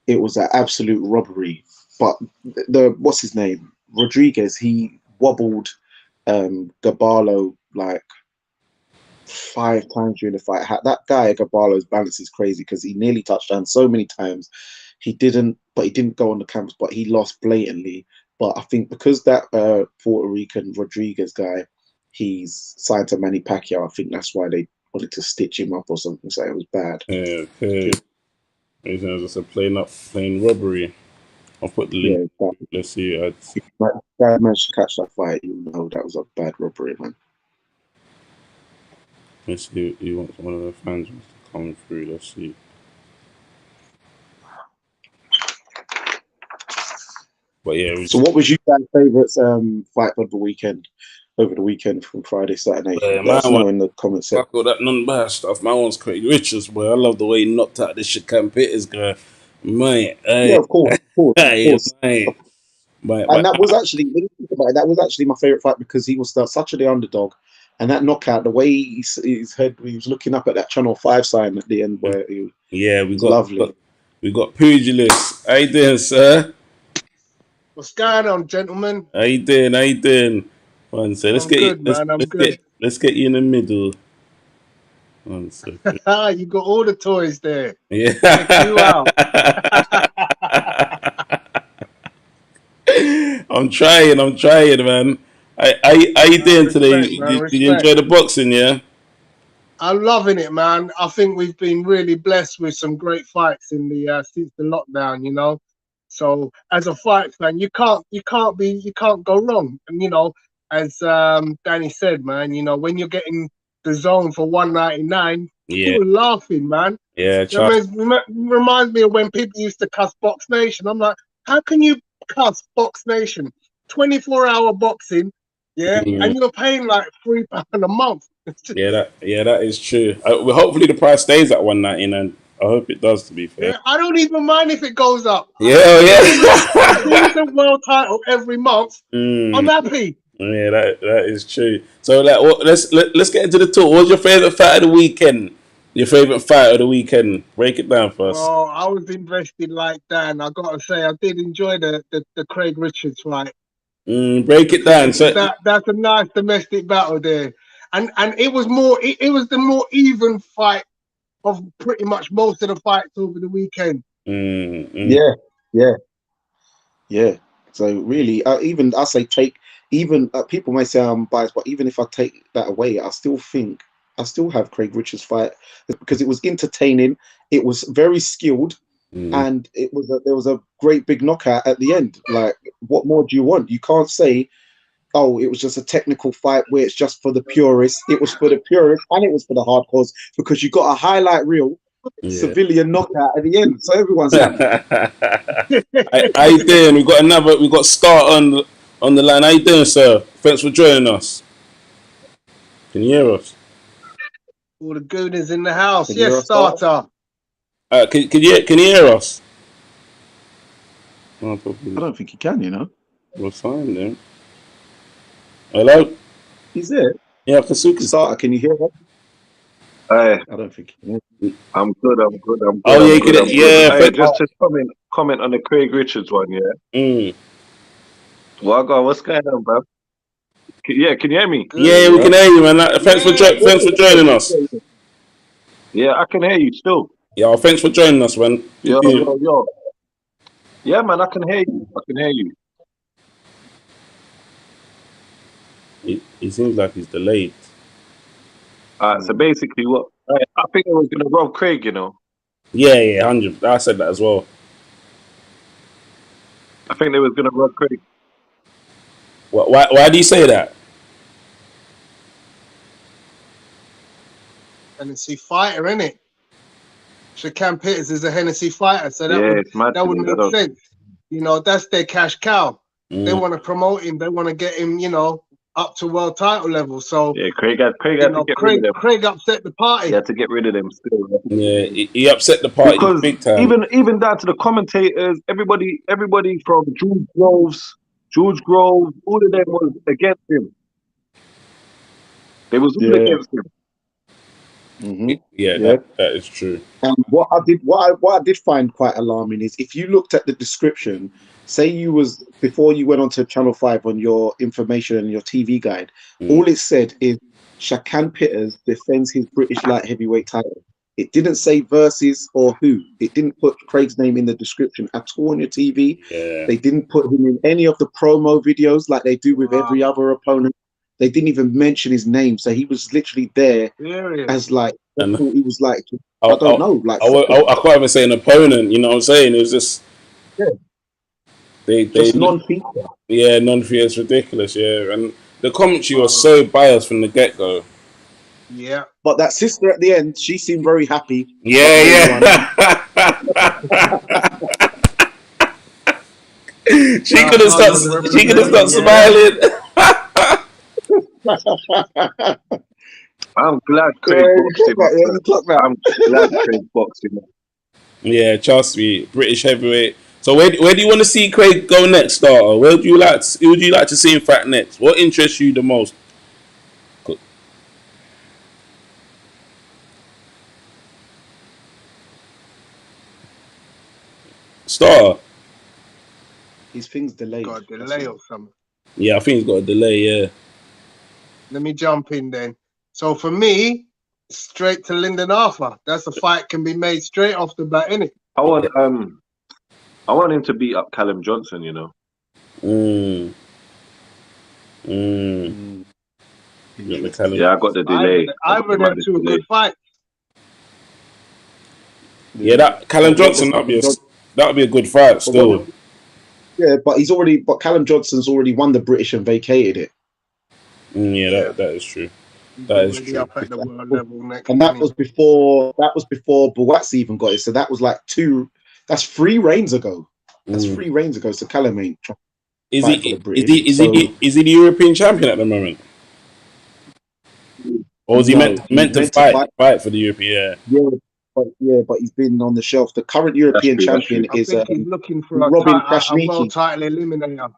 it was an absolute robbery. But the what's his name? Rodriguez. He wobbled Gabarlo like 5 times during the fight. That guy Gabarlo's balance is crazy because he nearly touched down so many times. He didn't go on the canvas, but he lost blatantly. But I think because that Puerto Rican Rodriguez guy, he's signed to Manny Pacquiao. I think that's why they wanted to stitch him up or something. So it was bad. Yeah, okay. Anything else? Just a plain robbery. I'll put the link. Yeah, but Let's see. if that guy managed to catch that fight, you know that was a bad robbery, man. Let's see who wants one of the fans wants to come through. Let's see. But yeah, we So, what was you guys' favourite fight of the weekend? Over the weekend from Friday, Saturday. Let my us one. know in the comments section. Fuck all that non-biased stuff. My one's Craig Richards, boy. I love the way he knocked out this Shakan Peters guy. Mate, Yeah, hey, of course, of hey, course. mate. And that was actually, when you think about it, that was actually my favourite fight because he was such a the underdog. And that knockout, the way his head, he was looking up at that Channel 5 sign at the end where he Yeah, was lovely. we got pugilist. How you doing, sir? What's going on, gentlemen? How you doing? How you doing? One sec. Let's I'm get you. good, man. I'm good. Let's get you in the middle. 1 second. You got all the toys there. Yeah. Check you out. I'm trying. I'm trying, man. How you doing today? Respect, man. Did you Respect. enjoy the boxing? Yeah. I'm loving it, man. I think we've been really blessed with some great fights in the since the lockdown. So as a fight fan, you can't go wrong. And as Danny said, man, when you're getting the zone for 199, Yeah. you're laughing, man. Yeah. That reminds me of when people used to cuss Box Nation. I'm like, how can you cuss Box Nation? 24-hour boxing, yeah, Mm. and you're paying like £3 a month. That is true. Well, hopefully the price stays at 199. I hope it does. To be fair. Yeah, I don't even mind if it goes up. Yeah, As long as a world title every month, I'm Mm, happy. yeah, that is true. So, like, let's get into the talk. What's your favorite fight of the weekend? Your favorite fight of the weekend? Break it down for us. Oh, I was invested like Dan. I gotta say, I did enjoy the Craig Richards fight. Break it down. So, That's a nice domestic battle there, and it was more. It was the more even fight of pretty much most of the fights over the weekend. mm, mm, Yeah, yeah, yeah. So really, even I say take even people may say I'm biased, but even if I take that away, I still have Craig Richards' fight because it was entertaining. It was very skilled, mm, and there was a great big knockout at the end. Like, what more do you want? You can't say oh, it was just a technical fight where it's just for the purists. It was for the purists and it was for the hardcores because you got a highlight reel Yeah. civilian knockout at the end, so everyone's happy. How you doing? We got Star on the line. How you doing, sir? Thanks for joining us. Can you hear us? All the goonies in the house. Can you Yes, hear us, Star? starter. Can you hear us? No, I probably. don't think he can, you know. We're fine then. Hello? He's there. Yeah, Kasuki. Starter, can you hear us? Hey, I don't think he can. I'm good. I'm good. I'm good. Oh, yeah, I'm good. I'm good. yeah. Hey, just to comment on the Craig Richards one. Yeah. Mm. What's going on, bro? Yeah, can you hear me? Yeah, we can hear you, man. Thanks for joining us. Yeah, I can hear you still. Yeah, thanks for joining us, man. Yo. Yeah, man, I can hear you. I can hear you. He seems like he's delayed. So basically, I think I was gonna rob Craig. You know. Yeah, 100. I said that as well. I think they was gonna rob Craig. Why do you say that? Hennessy fighter, innit? Shakan Peters is a Hennessy fighter, so It's mad that would make sense. You know, that's their cash cow. They want to promote him. They want to get him, you know, up to world title level. So yeah, Craig had to get rid of them. Craig upset the party. He had to get rid of them still. Yeah, he upset the party Because big time. even down to the commentators, everybody from George Groves, all of them was against him. They was all against him. Mm-hmm. Yeah, that is true. And what I did find quite alarming is if you looked at the description, say you was before you went onto Channel 5 on your information and your TV guide, all it said is Shakan Peters defends his British light heavyweight title. It didn't say versus or who. It didn't put Craig's name in the description at all on your TV. Yeah. They didn't put him in any of the promo videos like they do with every other opponent. They didn't even mention his name, so he was literally there as like he was like I don't know, like I can't even say an opponent. You know what I'm saying? It was just they non-feature. Yeah, non-feature. It's ridiculous. Yeah, and the commentary was so biased from the get-go. Yeah, but that sister at the end, she seemed very happy. Yeah. She could have stopped smiling. I'm glad Craig boxed him. I'm glad Craig boxed him. Yeah, trust me, British heavyweight. So where do you want to see Craig go next, starter? Who would you like to see him fight next? What interests you the most? Starter. His thing's delayed. Got a delay or something. Yeah, I think he's got a delay. Yeah. Let me jump in then. So for me, straight to Lyndon Arthur. That's a fight can be made straight off the bat, innit? I want him to beat up Callum Johnson, you know. Yeah, I got the delay. Either them two a good fight. Yeah, that Callum Johnson that would be a good fight still. Yeah, but Callum Johnson's already won the British and vacated it. That is true. That is true. Up at the world level next and that was before Buatsi even got it. So that was like that's 3 reigns ago. That's 3 reigns ago. So Callum ain't Is he the European champion at the moment? Or is he meant to fight for the European? Yeah, but he's been on the shelf. The current European champion is he's looking for Robin a Krasniqi. world title eliminator.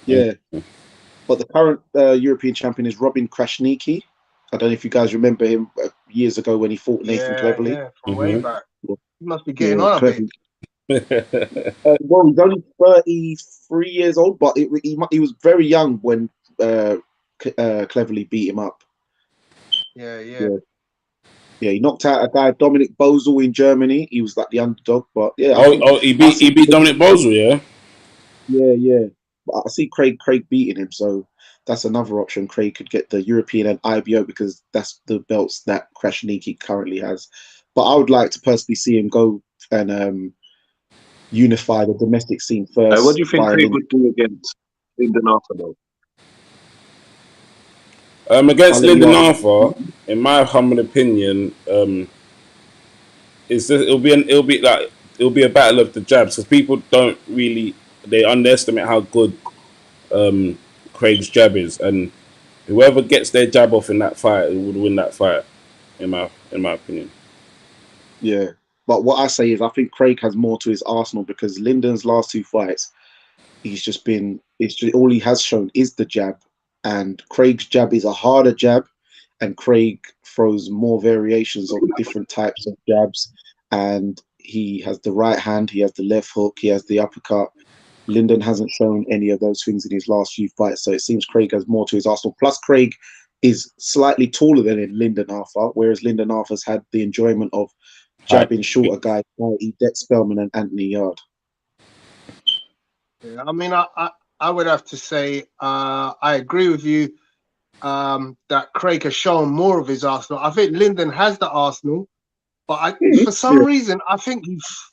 Yeah. But the current European champion is Robin Krasniqi. I don't know if you guys remember him years ago when he fought Nathan Cleverly. Yeah, from way back. He must be getting on a bit. Well, he's only 33 years old, but he was very young when Cleverly beat him up. Yeah, he knocked out a guy, Dominic Bozel, in Germany. He was like the underdog, but yeah. He beat Dominic Bozel, yeah. Yeah. But I see Craig beating him, so that's another option. Craig could get the European and IBO because that's the belts that Krasniqi currently has. But I would like to personally see him go and unify the domestic scene first. What do you think Craig would do against Lyndon Arthur, though? I'll Against let you Lyndon answer. Arthur, in my humble opinion, it'll be a battle of the jabs because people don't really they underestimate how good Craig's jab is, and whoever gets their jab off in that fight would win that fight. In my opinion. Yeah. But what I say is, I think Craig has more to his arsenal because Lyndon's last two fights, he's just been. It's just, all he has shown is the jab, and Craig's jab is a harder jab, and Craig throws more variations of different types of jabs, and he has the right hand, he has the left hook, he has the uppercut. Lyndon hasn't shown any of those things in his last few fights, so it seems Craig has more to his arsenal. Plus, Craig is slightly taller than Lyndon Arthur, whereas Lyndon Arthur's had the enjoyment of Height. jabbing shorter guys, i.e. Dex Spellman and Anthony Yard. Yeah, I mean, I would have to say I agree with you that Craig has shown more of his arsenal. I think Lyndon has the arsenal, but for some Yeah, reason, I think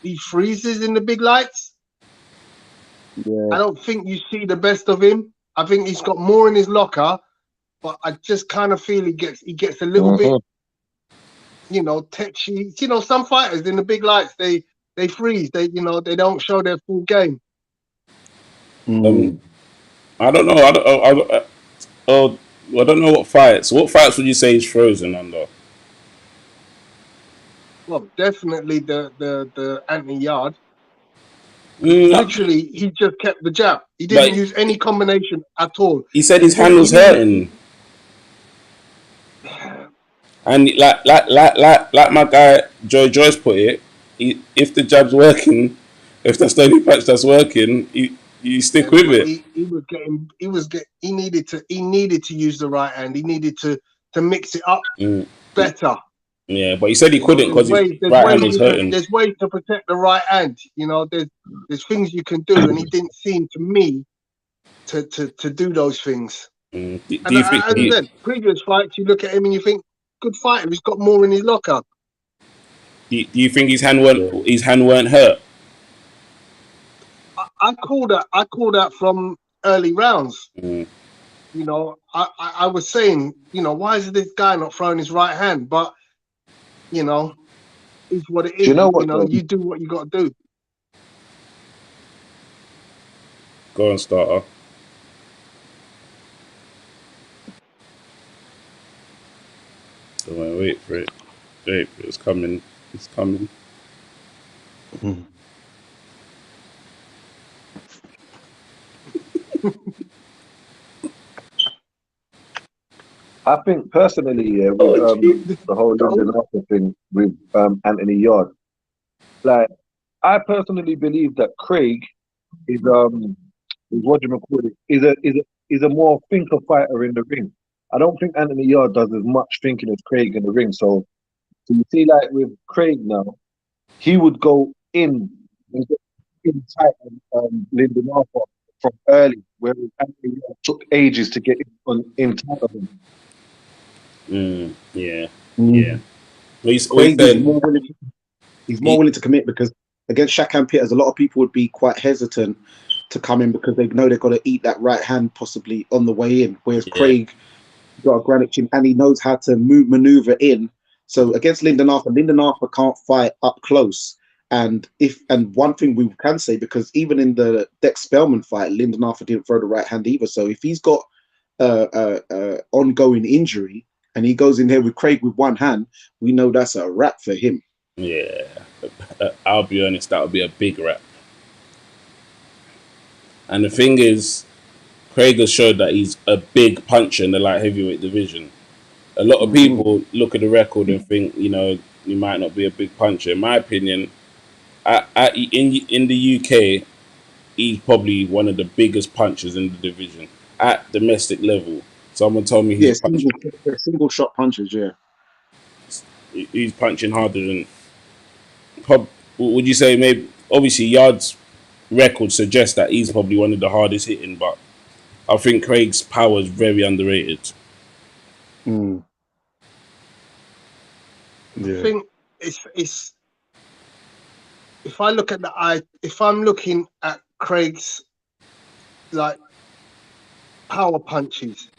he freezes in the big lights. yeah. I don't think you see the best of him. I think he's got more in his locker, but I just kind of feel he gets a little bit, tetchy. Some fighters in the big lights they freeze. They don't show their full game. Mm. I don't know. I don't know what fights. What fights would you say he's frozen under? Well, definitely the Anthony Yard. Mm, Literally, he just kept the jab. He didn't but use any combination at all. he said And his hand was hurting, and like my guy Joy Joyce put it, if the jab's working, if that's the only punch that's working, you stick with but it. he needed to use the right hand. He needed to mix it up Mm, better. yeah, but he said he couldn't There's because his ways right hand was hurting. there's ways to protect the right hand. There's things you can do, and he didn't seem to me to do those things. Do And you think? as I said, previous fights, you look at him and you think, good fighter, he's got more in his locker. Do you think his hand weren't hurt? I call that from early rounds. Mm, I was saying, why is this guy not throwing his right hand? But it's what it Do you is. know what? You do what you got to do. go on, starter. Don't wait for it. Wait for it. It's coming. It's coming. Mm. I think personally, yeah, with Oh, gee. the whole Lyndon Arthur thing with Anthony Yard, like I personally believe that Craig is what you call it, is a more thinker fighter in the ring. I don't think Anthony Yard does as much thinking as Craig in the ring. So you see, like with Craig now, he would go and get in tight on Lyndon Arthur from early, whereas Anthony Yard took ages to get in tight of him. Yeah. Yeah. Mm. What he Craig is said. more willing. He's more willing to commit because against Shakan Peters, a lot of people would be quite hesitant to come in because they know they've got to eat that right hand possibly on the way in. Whereas Yeah. Craig got a granite chin and he knows how to maneuver in. So against Lyndon Arthur can't fight up close. And one thing we can say, because even in the Dex Spellman fight, Lyndon Arthur didn't throw the right hand either. So if he's got ongoing injury and he goes in here with Craig with one hand, we know that's a wrap for him. Yeah. I'll be honest. That would be a big rap. And the thing is, Craig has showed that he's a big puncher in the light heavyweight division. A lot of people look at the record and think, he might not be a big puncher. In my opinion, in the UK, he's probably one of the biggest punchers in the division at domestic level. Someone told me Yeah, single shot punches. Yeah. he's punching harder than. Would you say maybe? Obviously, Yard's record suggests that he's probably one of the hardest hitting, but I think Craig's power is very underrated. Mm. I Yeah. think it's if I'm looking at Craig's like power punches,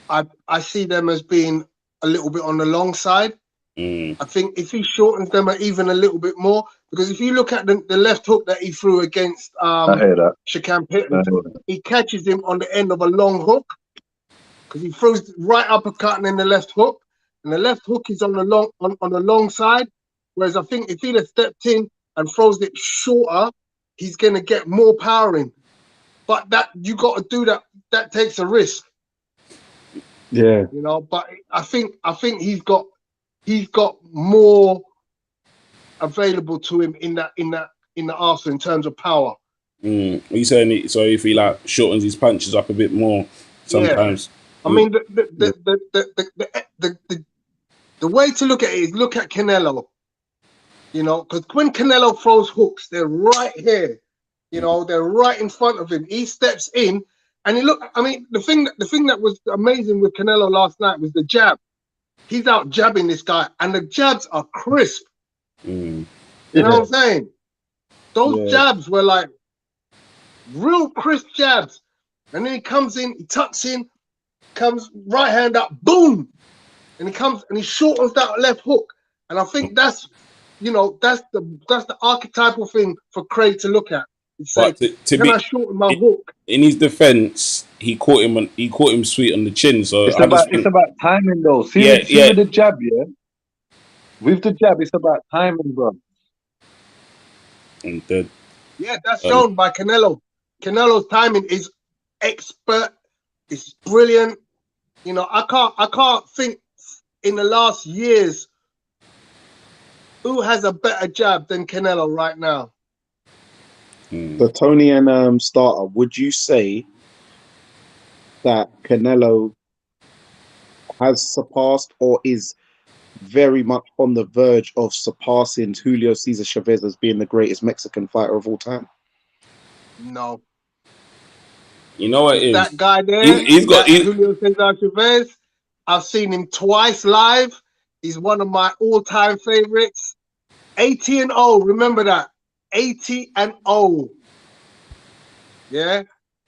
I see them as being a little bit on the long side. Mm. I think if he shortens them even a little bit more, because if you look at the left hook that he threw against I hear that. Shakan I Pittman, hear that. he catches him on the end of a long hook because he throws right uppercut and then the left hook, and the left hook is on the long side. Whereas I think if he'd have stepped in and throws it shorter, he's gonna get more power in. But that you got to do that. That takes a risk, Yeah. you know. But I think he's got more available to him in the arsenal in terms of power. Mm. Are you saying it, so if he like shortens his punches up a bit more sometimes? Yeah. I mean the way to look at it is look at Canelo. You know, because when Canelo throws hooks, they're right here. You know, they're right in front of him. He steps in, and he look. I mean, the thing that was amazing with Canelo last night was the jab. He's out jabbing this guy, and the jabs are crisp. Mm. You know what I'm saying? Those Yeah. jabs were like real crisp jabs, and then he comes in, he tucks in, comes right hand up, boom, and he comes and he shortens that left hook, and I think that's, you know, that's the archetypal thing for Craig to look at. He say, But to can be I shorten my hook? in his defense, he caught him sweet on the chin. So It's I just about think, timing though. See yeah, with the jab, yeah. With the jab, it's about timing, bro. and the, Yeah, that's shown by Canelo. Canelo's timing is expert. It's brilliant. You know, I can't think in the last years who has a better jab than Canelo right now. The Tony and starter, would you say that Canelo has surpassed or is very much on the verge of surpassing Julio Cesar Chavez as being the greatest Mexican fighter of all time? No. you know what it is? That guy there, Julio Cesar Chavez, I've seen him twice live. He's one of my all-time favorites. 80-0, remember that. 80-0. Yeah.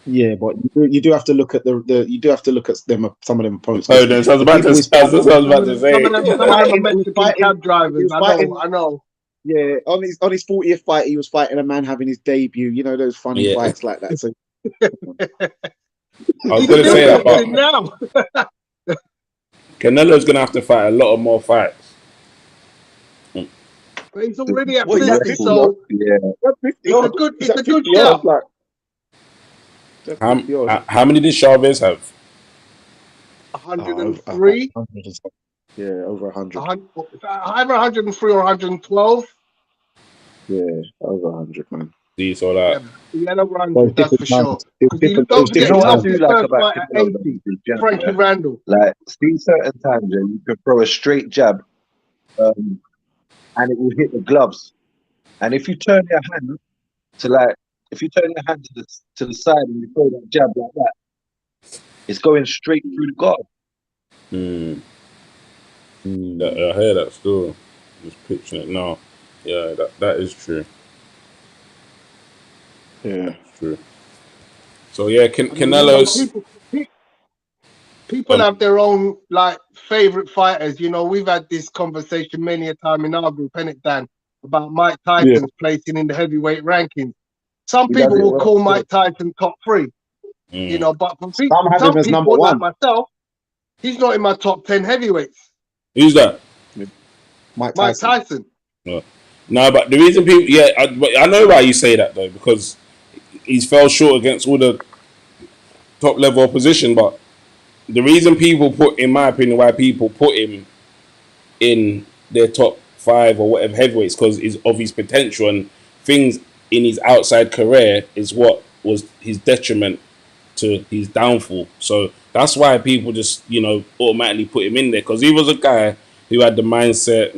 Yeah, but you do have to look at you do have to look at them, some of them opponents. Oh, no, I was about to say. Some of them are Mexican cab drivers. I know. Yeah, on his 40th fight, he was fighting a man having his debut. You know, those funny fights like that. So I was going to say that, but now. Canelo's going to have to fight a lot of more fights. But he's already at 50, so yeah, it's a good shout. How many did Chavez have? 103. Yeah, over 100. Either 103 or 112. Yeah, over 100, man. See, so that. Yeah, over 100, that's for sure. You know what I do like about Canelo, Frankie Randall. Like, see certain times, you can throw a straight jab, and it will hit the gloves. And if you turn your hand to the side and you throw that jab like that, it's going straight through the guard. I hear that still. Just picturing it now. Yeah, that is true. Yeah, true. So yeah, Canelo's. People have their own like favorite fighters. You know, we've had this conversation many a time in our group, ain't it, Dan, about Mike Tyson's placing in the heavyweight rankings. Some people will call Mike Tyson top 3. You know, but for some people like myself, he's not in my top 10 heavyweights. Who's that? Mike Tyson. No, but the reason people, I know why you say that though, because he's fell short against all the top level opposition. But the reason people in my opinion, why people put him in their top 5 or whatever heavyweights, because of his potential and things in his outside career is what was his detriment to his downfall. So that's why people just, automatically put him in there, because he was a guy who had the mindset,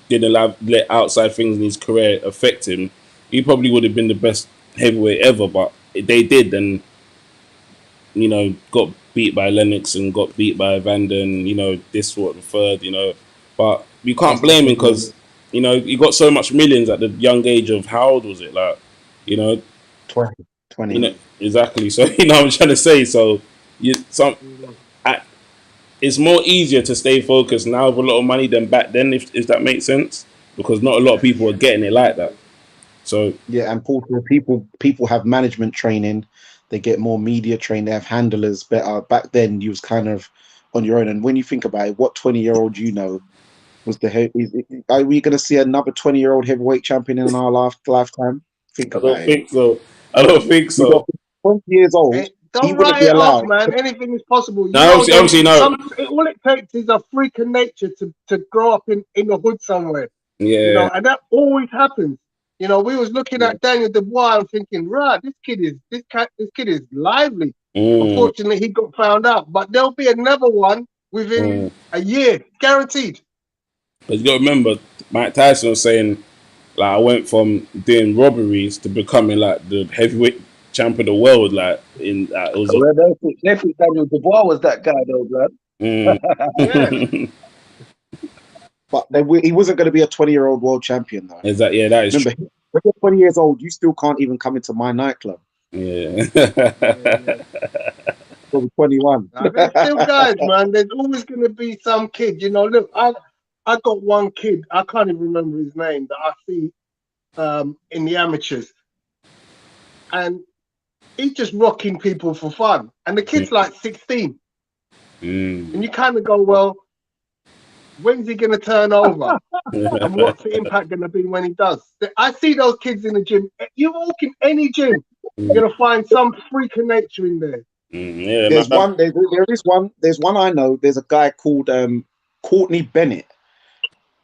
didn't let outside things in his career affect him. He probably would have been the best heavyweight ever, but they did, and got beat by Lennox and got beat by Evander, and this sort of third, but you can't blame him, because he got so much millions at the young age of, how old was it, 20. Exactly. So what I'm trying to say. So it's more easier to stay focused now with a lot of money than back then, if that makes sense, because not a lot of people are getting it like that. So Yeah, and also people have management training. They get more media training. They have handlers better. Back then, you was kind of on your own. And when you think about it, what 20-year-old was are we going to see another 20-year-old heavyweight champion in our lifetime? Think I about don't it. think so. I don't think You got so. 20 years old. Hey, He don't wouldn't write be it off, allowed. man. Anything is possible. You No, know, obviously no. all it takes is a freak of nature to grow up in the hood somewhere. You Yeah. know, and that always happens. You know, we was looking Yeah. at Daniel Dubois and thinking, right, this kid is lively. Mm, Unfortunately, he got found out, but there'll be another one within mm. a year, guaranteed. But you got to remember, Mike Tyson was saying, like, I went from doing robberies to becoming like the heavyweight champ of the world. Like, it was a. Well, they think Daniel Dubois was that guy, though, blood. Yeah. But he wasn't going to be a 20-year-old world champion, though. Is that that is Remember, true. when you're 20 years old, you still can't even come into my nightclub. Yeah. Yeah. From 21. There's still guys, man. There's always going to be some kid. You know, look, I got one kid. I can't even remember his name that I see in the amateurs, and he's just rocking people for fun. And the kid's like 16, and you kind of go, well, when's he going to turn over? And what's the impact going to be when he does? I see those kids in the gym. You walk in any gym, you're going to find some freak of nature in there. Yeah, There's one. There's one I know. There's a guy called Courtney Bennett,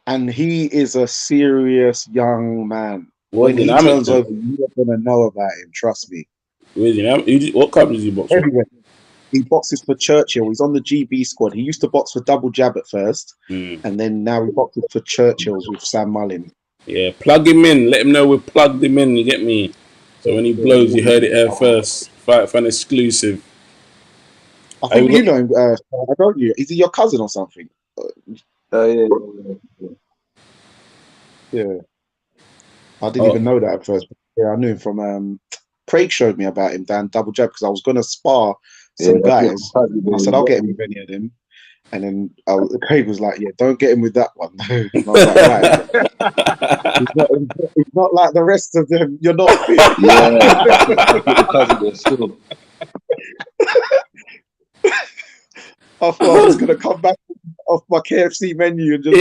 and he is a serious young man. When he turns over, you're gonna know about him. Trust me. What club does he box for? Everywhere. He boxes for Churchill. He's on the GB squad. He used to box for Double Jab at first, and then now he boxes for Churchill's with Sam Mullin. Yeah, plug him in. Let him know we plugged him in. You get me? So when he blows, you heard it here first. Fight for an exclusive. I think you know him. Don't you? Is he your cousin or something? Yeah. Yeah. I didn't even know that at first. Yeah, I knew him from. Craig showed me about him down Double Jab because I was going to spar some guys. I said I'll get him with any of them, and then Craig was like, "Yeah, don't get him with that one." And I was like, "Right, he's not like the rest of them. You're not fit." I thought I was going to come back off my KFC menu and just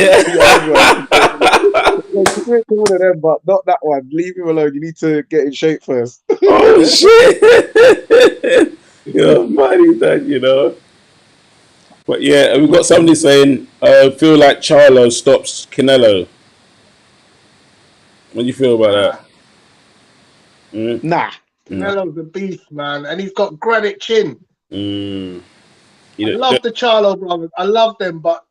one of them, but not that one. Leave him alone. You need to get in shape first. Oh shit! You're funny, that you know. But yeah, we've got somebody saying, "Feel like Charlo stops Canelo." What do you feel about that? Nah. Canelo's a beast, man, and he's got granite chin. I love the Charlo brothers. I love them, but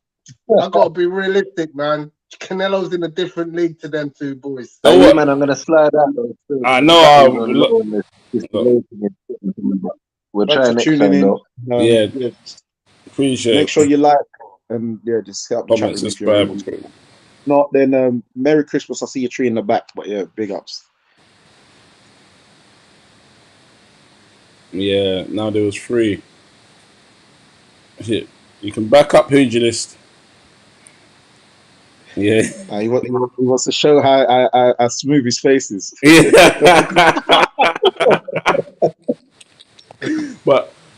I got to be realistic, man. Canelo's in a different league to them two boys. Oh, man, I'm going to slide out. I know. We'll try next time, though. Yeah. Appreciate Make sure you like and just hit up the chat room if you're able to. Not then Merry Christmas. I see your tree in the back, but yeah, big ups. Yeah, now there was free. Shit. You can back up Pugilist. Yeah. He wants to show how smooth his face is. Yeah.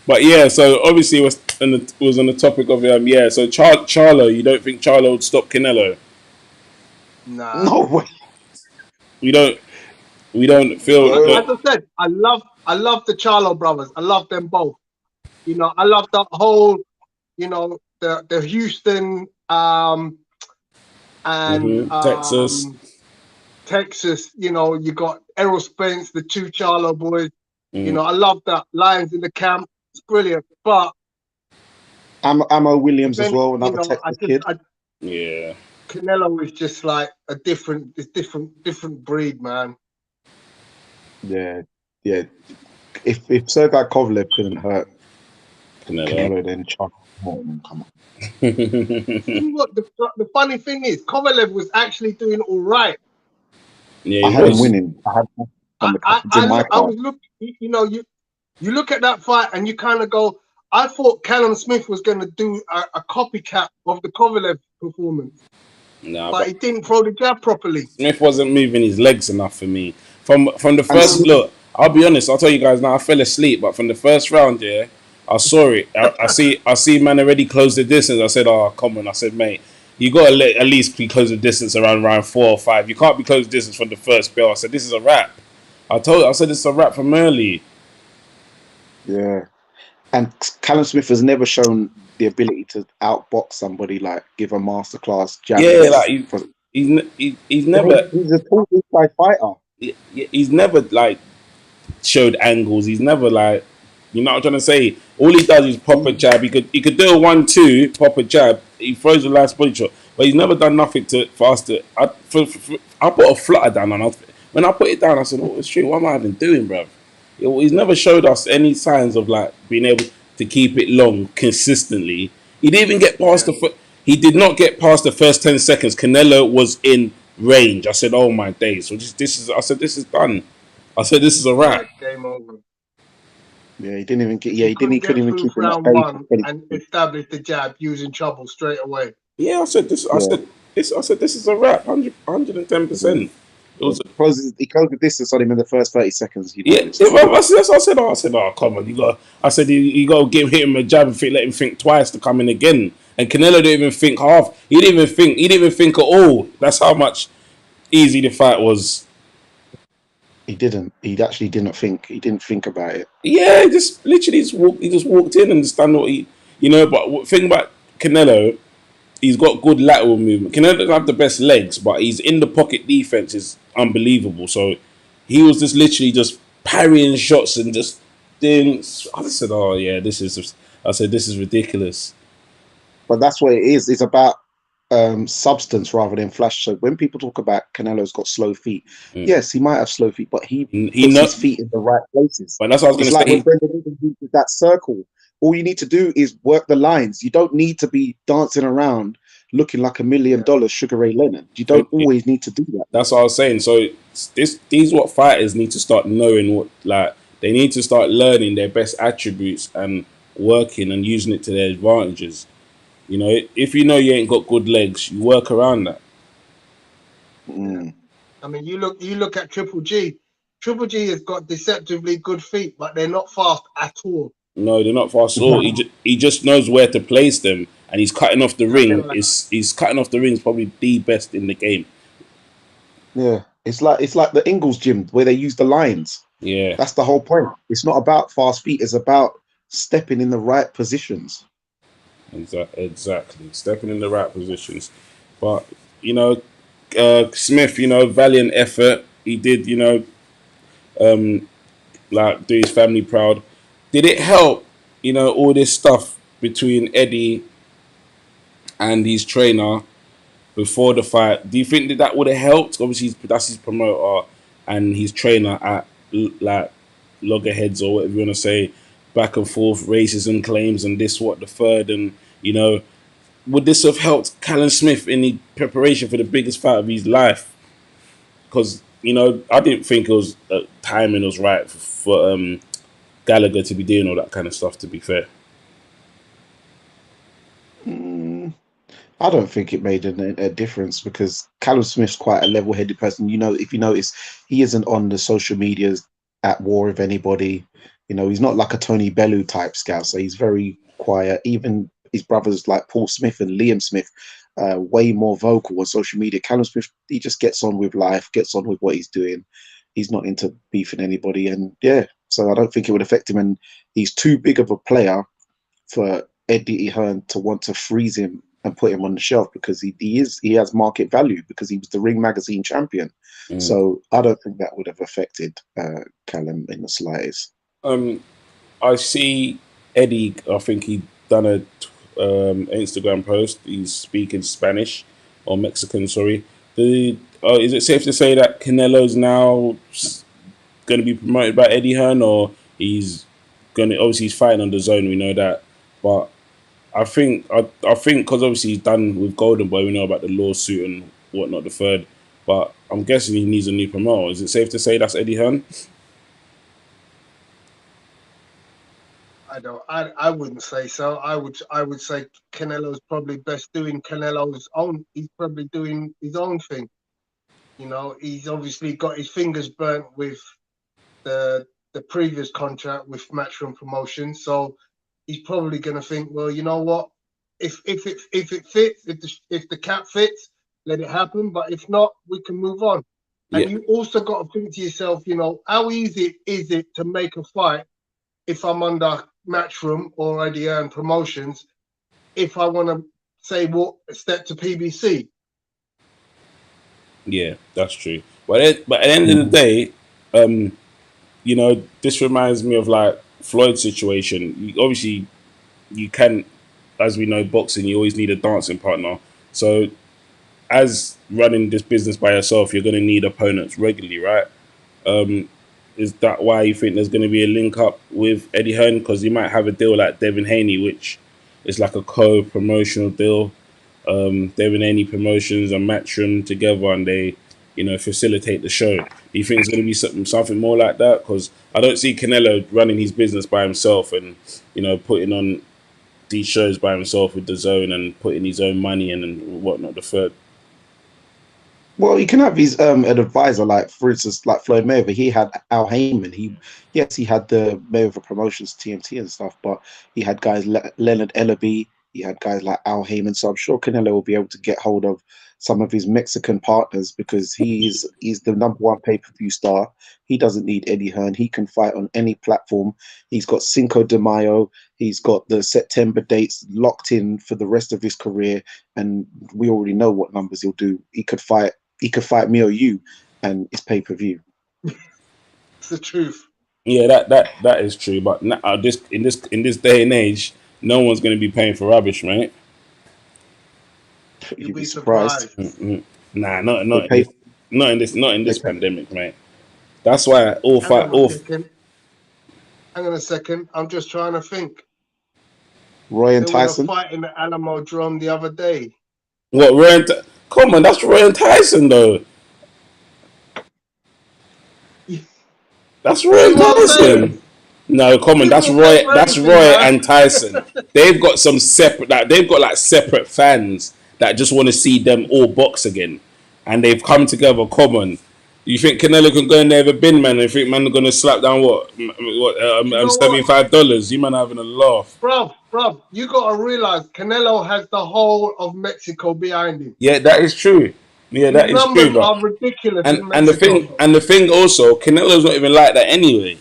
But yeah, so obviously it was on the topic of yeah. So Charlo, you don't think Charlo would stop Canelo? Nah. No way. We don't feel. As I said, I love the Charlo brothers. I love them both. You know, I love that whole, you know, the Houston and Texas. You know, you got Errol Spence, the two Charlo boys. You know, I love that. Lions in the camp. It's brilliant. But Amo Williams as well, another Texas kid. Yeah. Canelo is just like a different breed, man. Yeah. If Sergei Kovalev couldn't hurt Canelo, then Charlo, come on. What the funny thing is, Kovalev was actually doing all right. Yeah, I had him winning. I was looking. You know, you look at that fight and you kind of go, I thought Callum Smith was going to do a copycat of the Kovalev performance, Nah, but but he didn't throw the jab properly. Smith wasn't moving his legs enough for me. From the And first look, I'll be honest. I'll tell you guys now. I fell asleep, but from the first round, yeah, I saw it. I see man already closed the distance. I said, "Oh, come on!" I said, "Mate, you got to at least be close the distance around round 4 or 5. You can't be close the distance from the first bell." I said, "This is a wrap." I said, "It's a wrap from early." yeah, and Callum Smith has never shown the ability to outbox somebody, like give a masterclass Yeah, jabbing. like he's never He's a tall inside fighter. he's never like showed angles. He's never like, you know what I'm trying to say. All he does is pop a jab. He could do a 1-2, pop a jab. He throws a last body shot, but he's never done nothing for us to. I put a flutter down, and when I put it down, I said, "Oh, it's true. What am I even doing, bruv?" He's never showed us any signs of like being able to keep it long consistently. He didn't even get past Yeah, the. He did not get past the first 10 seconds. Canelo was in range. I said, "Oh my days!" So this is. I said, "This is done." I said, "This is a yeah, wrap." game over. Yeah, he didn't even get. Yeah, He he didn't. He couldn't couldn't get even through keep in that round base for one 20 and seconds. establish the jab using trouble straight away. Yeah, I said this. I Yeah, said this. I said this is a wrap. 110%. It yeah. was. He closed the distance on him in the first 30 seconds. You Yeah, noticed. that's what I said. Oh, I said, "Oh, come on, you got." I said, "You got to give him a jab and let him think twice to come in again." And Canelo didn't even think half. He didn't even think. He didn't even think at all. That's how much easy the fight was. He didn't. He actually didn't think. He didn't think about it. Yeah, he just literally just walked. He just walked in and just done what he. But thing about Canelo, he's got good lateral movement. Canelo doesn't have the best legs, but he's in the pocket defense is unbelievable. So he was just literally just parrying shots and just doing. I said, "Oh yeah, this is." I said, "This is ridiculous." But that's what it is. It's about substance rather than flash. So when people talk about Canelo's got slow feet, Mm. yes, he might have slow feet, but he He puts know, his feet in the right places. but that's what I was It's gonna like when say. Brendan Ingram uses that circle. All you need to do is work the lines. You don't need to be dancing around looking like $1 million Sugar Ray Leonard. You don't always need to do that. That's what I was saying. So these what fighters need to start knowing what like they need to start learning their best attributes and working and using it to their advantages. If you know you ain't got good legs, you work around that. Yeah. Mm. I mean, you look at Triple G. Triple G has got deceptively good feet, but they're not fast at all. No, they're not fast at all. He just knows where to place them, and he's cutting off the That's ring. right. He's cutting off the ring is probably the best in the game. Yeah, it's like the Ingles gym where they use the lines. Yeah, That's the whole point. It's not about fast feet. It's about stepping in the right positions. exactly. Stepping in the right positions, but you know, Smith, valiant effort. He did, like do his family proud. Did it help? All this stuff between Eddie and his trainer before the fight. Do you think that would have helped? Obviously, that's his promoter and his trainer at like loggerheads or whatever you want to say, back and forth racism claims and this, what, the third, and would this have helped Callum Smith in the preparation for the biggest fight of his life? Because I didn't think it was timing was right for Gallagher to be doing all that kind of stuff. To be fair, Mm, I don't think it made a difference because Callum Smith's quite a level-headed person. If you notice, he isn't on the social medias at war with anybody. He's not like a Tony Bellew type scout, so he's very quiet. Even his brothers like Paul Smith and Liam Smith, way more vocal on social media. Callum Smith, he just gets on with life, gets on with what he's doing. He's not into beefing anybody, and yeah, so I don't think it would affect him. And he's too big of a player for Eddie Hearn to want to freeze him and put him on the shelf because he has market value because he was the Ring Magazine champion. mm. So I don't think that would have affected Callum in the slightest. um, I see Eddie. I think he done a Instagram post. He's speaking Spanish or Mexican. Sorry. Is it safe to say that Canelo's now going to be promoted by Eddie Hearn, or he's going to obviously he's fighting on the zone? We know that, but I think because obviously he's done with Golden Boy. We know about the lawsuit and whatnot. The third, but I'm guessing he needs a new promoter. Is it safe to say that's Eddie Hearn? I don't. I wouldn't say so. I would say Canelo's probably best doing Canelo's own. He's probably doing his own thing. You know, he's obviously got his fingers burnt with the previous contract with Matchroom Promotion, so he's probably going to think, well, you know what? If it fits, if the cap fits, let it happen. But if not, we can move on. And Yeah, you also got to think to yourself, you know, how easy is it to make a fight if I'm under Matchroom or Already Earned Promotions? If I want to say what step to PBC, yeah, that's true. But at the end of the day, you know, this reminds me of like Floyd's situation. Obviously, you can, as we know, boxing, you always need a dancing partner. So, as running this business by yourself, you're going to need opponents regularly, right? Is that why you think there's going to be a link up with Eddie Hearn? Because you might have a deal like Devin Haney, which is like a co-promotional deal. Devin Haney Promotions and Matchroom together, and they, you know, facilitate the show. Do you think it's going to be something more like that? Because I don't see Canelo running his business by himself and, you know, putting on these shows by himself with the zone and putting his own money in and whatnot. The third, Well, you can have his an advisor, like for instance, like Floyd Mayweather. He had Al Heyman. He had the Mayweather Promotions TMT and stuff, but he had guys Leonard Ellaby. He had guys like Al Heyman. So I'm sure Canelo will be able to get hold of some of his Mexican partners because he's the #1 pay-per-view star. He doesn't need Eddie Hearn. He can fight on any platform. He's got Cinco de Mayo. He's got the September dates locked in for the rest of his career, and we already know what numbers he'll do. He could fight me or you, and it's pay-per-view. it's the truth. yeah, that is true. But this in this day and age, no one's going to be paying for rubbish, mate. You'll You'd be be surprised. surprised. Nah, They not in pay. this, not in They this pay. pandemic, mate. That's why all Hang fight on a all. second. Hang on a second. I'm just trying to think. Roy and There was a Tyson. fight in the Alamo Drum the other day. What Ryan? Come on, that's Ryan Tyson though. That's See Ryan what I'm saying? Tyson. No, come on, that's People pay Roy. for That's anything, Roy man. and Tyson. They've got some separate. Like, they've got like separate fans that just want to see them all box again, and they've come together. Common. You think Canelo can go in there with a bin man? And think man are gonna slap down You know what, $75? You man are having a laugh. bruv, you got to realize Canelo has the whole of Mexico behind him. Yeah, that is true. Yeah, His that is true, numbers but are ridiculous and in and the Mexico. thing also, Canelo's not even like that anyway.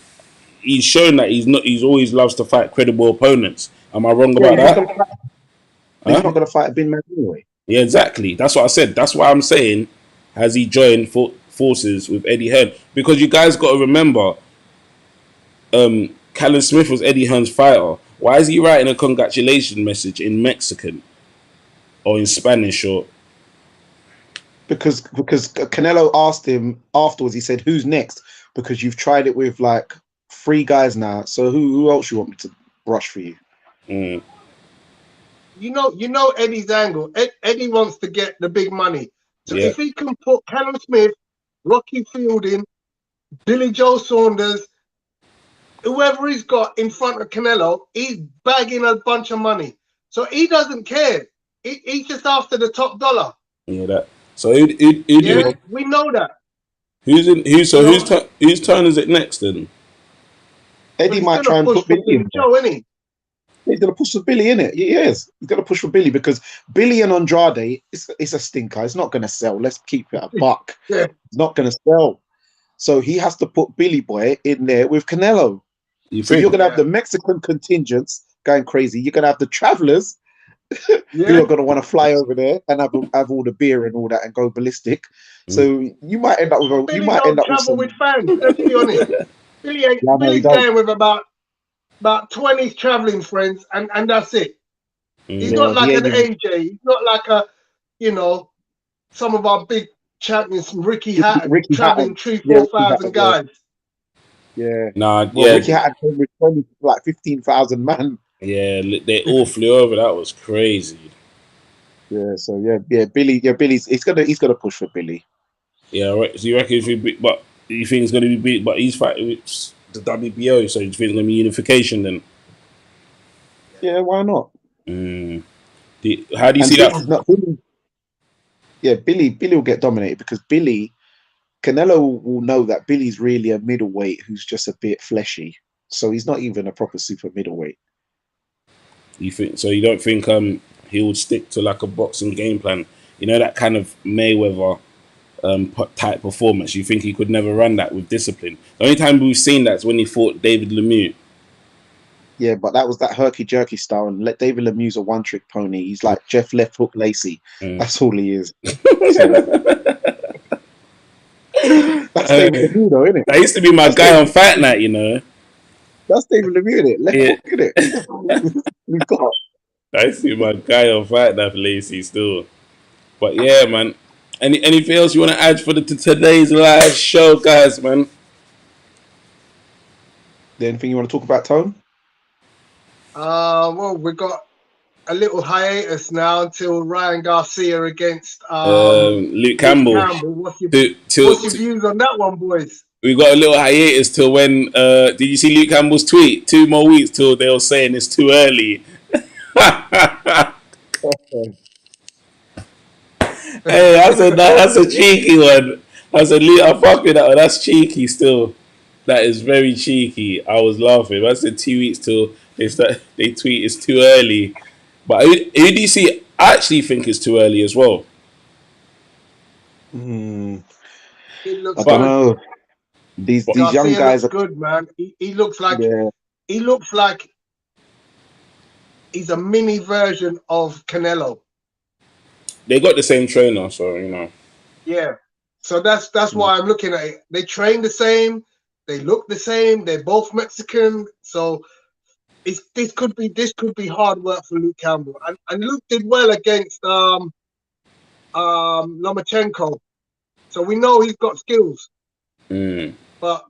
He's shown that he's not. He's always loves to fight credible opponents. Am I wrong Yeah, about he's not that? gonna fight. He's Huh? not gonna fight a bin man anyway. Yeah, exactly. That's what I said. That's why I'm saying, has he joined forces with Eddie Hearn? Because you guys got to remember, Callum Smith was Eddie Hearn's fighter. Why is he writing a congratulation message in Mexican or in Spanish or? Because Canelo asked him afterwards. He said, "Who's next?" Because you've tried it with like 3 guys now. So who else you want me to brush for you? Mm, You know Eddie's angle. Eddie wants to get the big money. So yeah, if he can put Callum Smith, Rocky Fielding, Billy Joe Saunders, whoever he's got in front of Canelo, he's bagging a bunch of money. So he doesn't care. He's just after the top dollar. yeah. That. So who do Yeah, you, we know that. who's in who? You So know, whose turn is it next then? but Eddie he's might gonna try and push put for Billy Billy in there. Joe, isn't he? He's gonna push for Billy in it. He is. He's gonna push for Billy because Billy and Andrade, it's a stinker. It's not gonna sell. Let's keep it a buck. Yeah. It's not gonna sell. So he has to put Billy Boy in there with Canelo. You So you're think? gonna have the Mexican contingents going crazy. You're gonna have the travelers who Yeah. are gonna want to fly over there and have all the beer and all that and go ballistic. So you might end up with Billy don't travel some. with fans. Let's be honest. Billy ain't. Yeah, no, he Billy's don't. going with about 20 traveling friends, and that's it. He's Mm, not Yeah, he like an ain't even AJ. He's not like a, some of our big champions, Ricky Hatton, Ricky traveling Hatton. 3, Yeah, four Ricky thousand Hatton. Yeah, guys. yeah. nah, Well, yeah, Ricky Hatton came with 20, like 15,000 man. yeah. They all flew over. That was crazy. Yeah, so yeah, Billy, Billy's he's gonna push for Billy. Yeah, right. So you reckon if but you think it's going to be beat, but he's fighting with the WBO, so you think it's going to be unification then? Yeah, why not? Mm. How do you And see that? Billy's not Billy. Yeah, Billy will get dominated because Canelo will know that Billy's really a middleweight who's just a bit fleshy. So he's not even a proper super middleweight. You think so? You don't think he would stick to like a boxing game plan? You know, that kind of Mayweather type performance. You think he could never run that with discipline? The only time we've seen that's when he fought David Lemieux. Yeah, but that was that herky jerky style, and let David Lemieux's a one trick pony. He's like Jeff Left Hook Lacey. Mm. That's all he is. So that's David Lemieux, though, isn't it? That used to be my That's guy David, on Fight Night, you know. that's David Lemieux, isn't it? Left Yeah, Hook, isn't it? We've got. I used to be my guy on Fight Night for Lacey still. But yeah, man. Anything else you want to add for today's live show, guys, man? Anything you want to talk about, Tone? Well, we got a little hiatus now until Ryan Garcia against Luke Campbell. What's your views on that one, boys? We got a little hiatus till when? Did you see Luke Campbell's tweet? 2 more weeks till they were saying it's too early. Hey, that's a cheeky one. I said, I fuck with that one. That's cheeky still. That is very cheeky. I was laughing. I said 2 weeks till they tweet it's too early. But ADC, I actually think it's too early as well. It looks I don't know. These young guys are good, man. He looks like yeah. he looks like he's a mini version of Canelo. They got the same trainer, so you know. Yeah. So that's why I'm looking at it. They train the same, they look the same, they're both Mexican. So this could be hard work for Luke Campbell. And Luke did well against Lomachenko. So we know he's got skills. But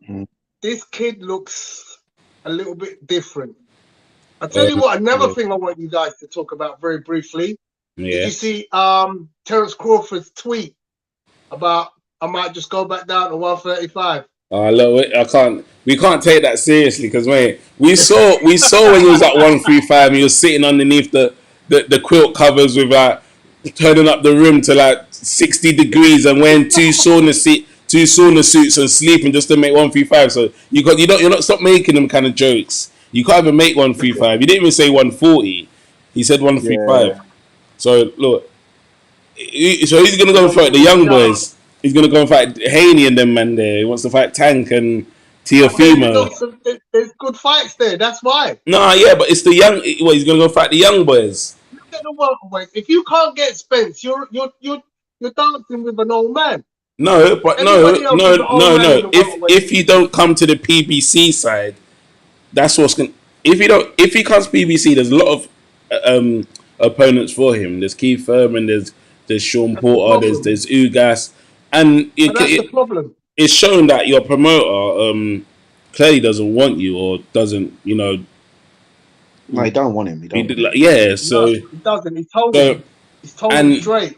this kid looks a little bit different. I'll tell you what, another thing I want you guys to talk about very briefly. Yeah. Did you see Terence Crawford's tweet about I might just go back down to 135? Look, we can't take that seriously because we saw when he was at 135 and he was sitting underneath the quilt covers with turning up the room to like 60 degrees and wearing two sauna suits and sleeping just to make 135. So you're not stop making them kind of jokes. You can't even make 135. You didn't even say 140. He said 135. Yeah. So look, so he's gonna go and fight the young boys. He's gonna go and fight Haney and them man there. He wants to fight Tank and Teofimo. There's good fights there. That's why. Nah, yeah, but it's the young. Well, he's gonna go fight the young boys. Look at the welterweight. If you can't get Spence, you're dancing with an old man. No, but no. If you don't come to the PBC side, that's what's gonna. If he comes PBC, there's a lot of opponents for him. There's Keith Thurman. There's Sean Porter. There's Ugas, and that's the problem. It's shown that your promoter clearly doesn't want you or doesn't, you know. No, he don't want him. He don't. Yeah, so he doesn't. He told him. He's told him straight.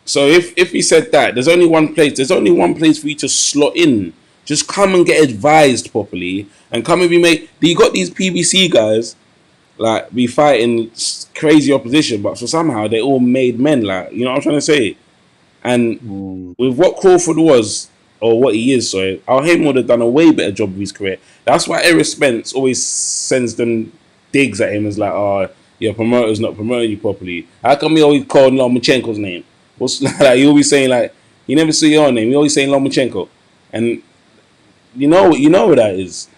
So if he said that, there's only one place. There's only one place for you to slot in. Just come and get advised properly, and come and be made. You got these PBC guys, like be fighting crazy opposition, but for somehow they all made men. Like, you know what I'm trying to say. And with what Crawford was, or what he is, sorry, Al-Haim would have done a way better job of his career. That's why Eric Spence always sends them digs at him as like, oh, your promoter's not promoting you properly. How come he always called Lomachenko's name? What's like, he always saying like, you never see your name, he always saying Lomachenko. And you know what that is.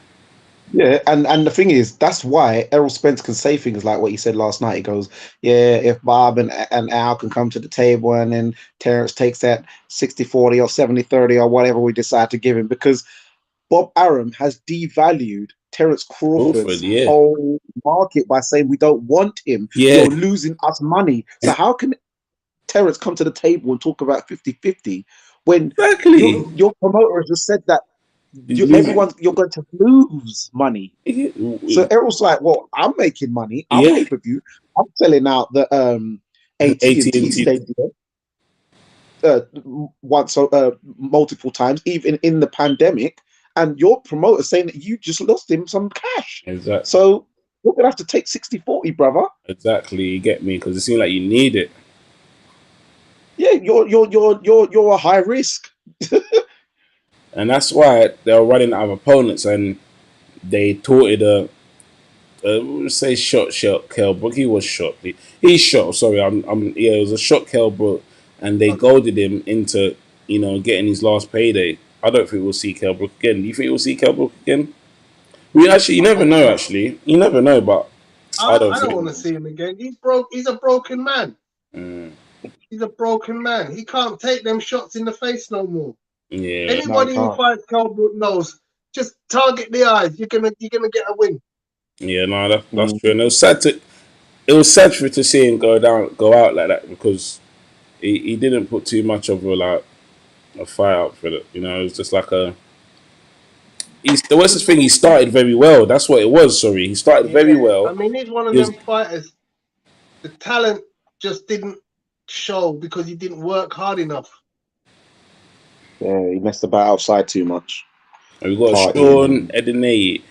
Yeah, and the thing is, that's why Errol Spence can say things like what he said last night. He goes, yeah, if Bob and Al can come to the table and then Terence takes that 60-40 or 70-30 or whatever we decide to give him, because Bob Arum has devalued Terence Crawford's whole market by saying we don't want him. Yeah. You're losing us money. So how can Terence come to the table and talk about 50-50 when your promoter has just said that you're going to lose money? So Errol's like, well, I'm making money. I'm pay-per-view. I'm selling out the AT&T Stadium multiple times, even in the pandemic. And your promoter saying that you just lost him some cash. Exactly. So you're gonna have to take 60-40, brother. Exactly, you get me, because it seems like you need it. Yeah, you're a high risk. And that's why they were running out of opponents, and they torted we'll say shot Kell Brook. He was shot. He shot. Sorry, yeah, it was a shot Kell Brook, and they goaded him into getting his last payday. I don't think we'll see Kell Brook again. Do you think we'll see Kell Brook again? You I never hope know. so. Actually, you never know, but I don't I don't want to think. see him again. He's broke. He's a broken man. Mm, He's a broken man. He can't take them shots in the face no more. yeah, No, you Anybody who can't. fights Calbrook knows. Just target the eyes. You're gonna get a win. yeah, no, that's Mm. true. And it was sad for to see him go out like that, because he didn't put too much of a fight out for it. It was just like the worst thing. He started very well. That's what it was. Sorry, he started very Yeah, I well. mean he's one of He was, them fighters. The talent just didn't show because he didn't work hard enough. Yeah, he messed about outside too much. and we got Partying Sean and Edenay.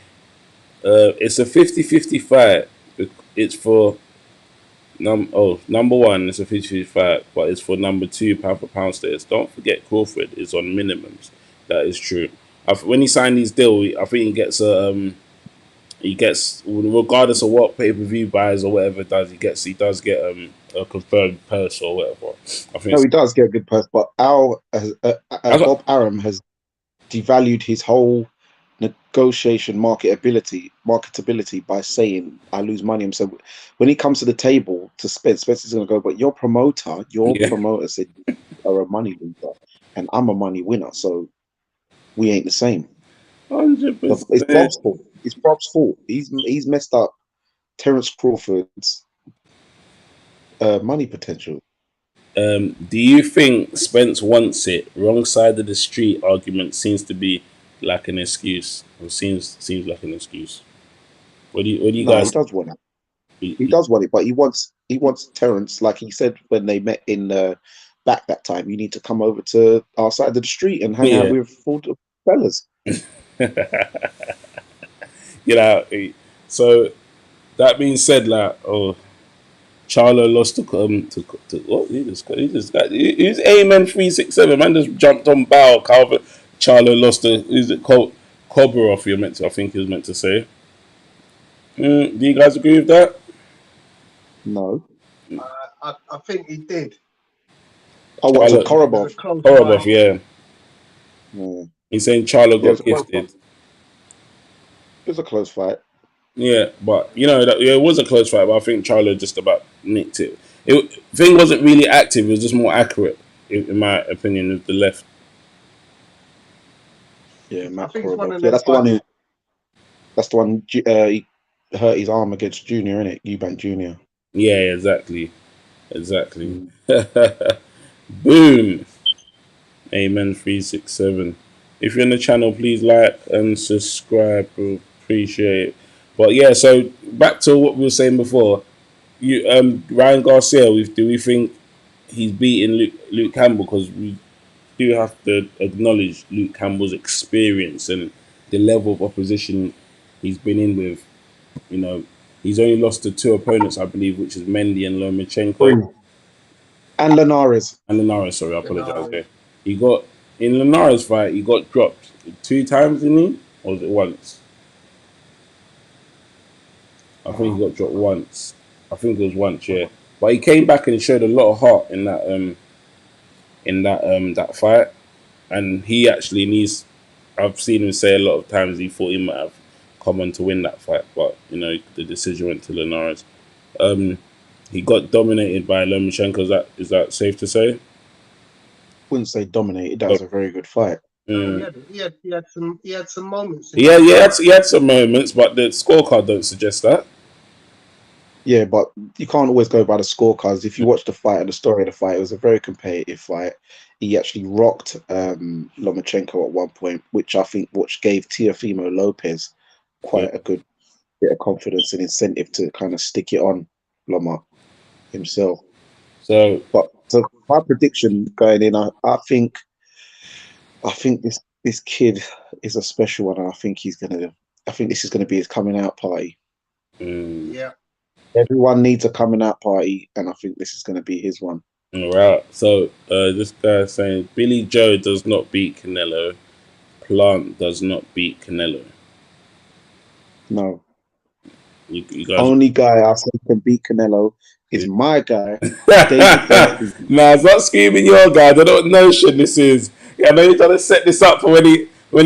It's a 50-50 fight. It's for number one. It's a 50-50 fight, but it's for number two pound for pound status. Don't forget Crawford is on minimums. That is true. When he signed his deal, I think he gets, regardless of what pay-per-view buys or whatever it does, he does get a confirmed purse or whatever. I think no, he does get a good purse, but that's what, Bob Arum has devalued his whole negotiation marketability by saying I lose money. So when he comes to the table to Spence, Spencer's going to go, but your yeah, promoter said you are a money loser and I'm a money winner, so we ain't the same. It's 100%. Bob's fault. It's Bob's fault. He's messed up Terence Crawford's money potential. Do you think Spence wants it? Wrong side of the street argument seems to be like an excuse, or seems like an excuse. What do you No, he guys? does want it. He does want it, but he wants Terence, like he said when they met in back that time. You need to come over to our side of the street and hang out Yeah, with all the fellas. you know. So that being said, Charlo lost to what? He just got he's Amen 367. Man just jumped on bow. Calvin Charlo lost to who's it called? Kobarov. I think he was meant to say. Do you guys agree with that? No. I think he did. Oh, what, to Charlo It was a Korobov? close Kobarov, fight. yeah. Yeah. He's saying Charlo Yeah, it was got a close fight. gifted. It was a close fight. Yeah, but it was a close fight. But I think Charlo just about nicked it. Thing wasn't really active. It was just more accurate, in my opinion, of the left. Yeah, I Matt think it's one Korobov. of Yeah, them fights. that's the one. He hurt his arm against Junior, innit? Eubank Junior. Yeah, exactly. Mm. Boom. Amen 367. If you're in the channel, please like and subscribe. We appreciate it. But yeah, so back to what we were saying before. Ryan Garcia. Do we think he's beating Luke Campbell? Because we do have to acknowledge Luke Campbell's experience and the level of opposition he's been in with. He's only lost to two opponents, I believe, which is Mendy and Lomachenko. Three. And Linares. And Linares, sorry, I apologize Denari. there. He got in Linares' fight, he got dropped two times, didn't he? Or was it once? I think he got dropped once. I think it was once, yeah. But he came back and showed a lot of heart in that fight. And he actually needs. I've seen him say a lot of times he thought he might have come on to win that fight, but the decision went to Linares. He got dominated by Lomachenko. Is that safe to say? Wouldn't say dominated. That was a very good fight. No, Mm. he had some moments in Yeah, that yeah, fight. he had some moments, but the scorecard don't suggest that. Yeah, but you can't always go by the scorecards. If you watch the fight and the story of the fight, it was a very competitive fight. He actually rocked Lomachenko at one point, which I think gave Teofimo Lopez Yeah. quite a good bit of confidence and incentive to kind of stick it on Loma himself. So So my prediction going in, I think this kid is a special one. And I think this is gonna be his coming out party. Yeah. Everyone needs a coming out party, and I think this is going to be his one. All right. So this guy is saying Billy Joe does not beat Canelo. Plant does not beat Canelo. No. You guys. Only guy I think can beat Canelo is my guy, David Benavidez. Nah, it's not screaming your guy. They don't know shit this is. Yeah, I know you're trying to set this up for when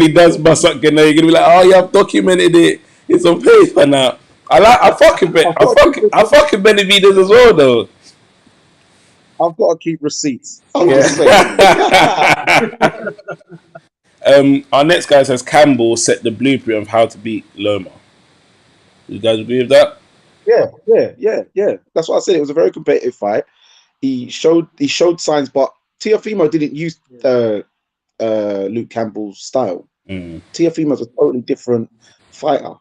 he does bust up Canelo. You're gonna be like, oh, yeah, I've documented it. It's on paper now. I fucking Benavidez as well though. I've got to keep receipts. I'm Yeah. just saying. Our next guy says Campbell set the blueprint of how to beat Loma. You guys agree with that? Yeah. That's what I said. It was a very competitive fight. He showed signs, but Teofimo didn't use Luke Campbell's style. Teofimo's a totally different fighter.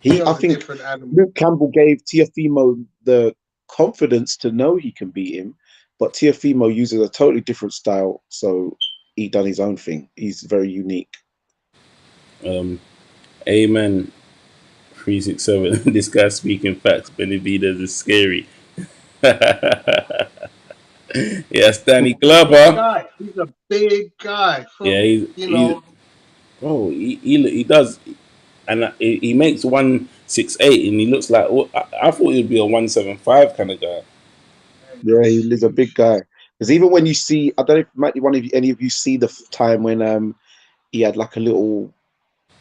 I think Luke Campbell gave Teofimo the confidence to know he can beat him, but Teofimo uses a totally different style, so he done his own thing. He's very unique. Amen. 367. This guy speaking facts. Benavidez is scary. Yes, Danny Glover. He's a big guy. Yeah, he does, and he makes 168, and he looks like I thought he'd be a 175 kind of guy. Yeah, he's a big guy. Because even when you see, I don't know if any of you see the time when he had like a little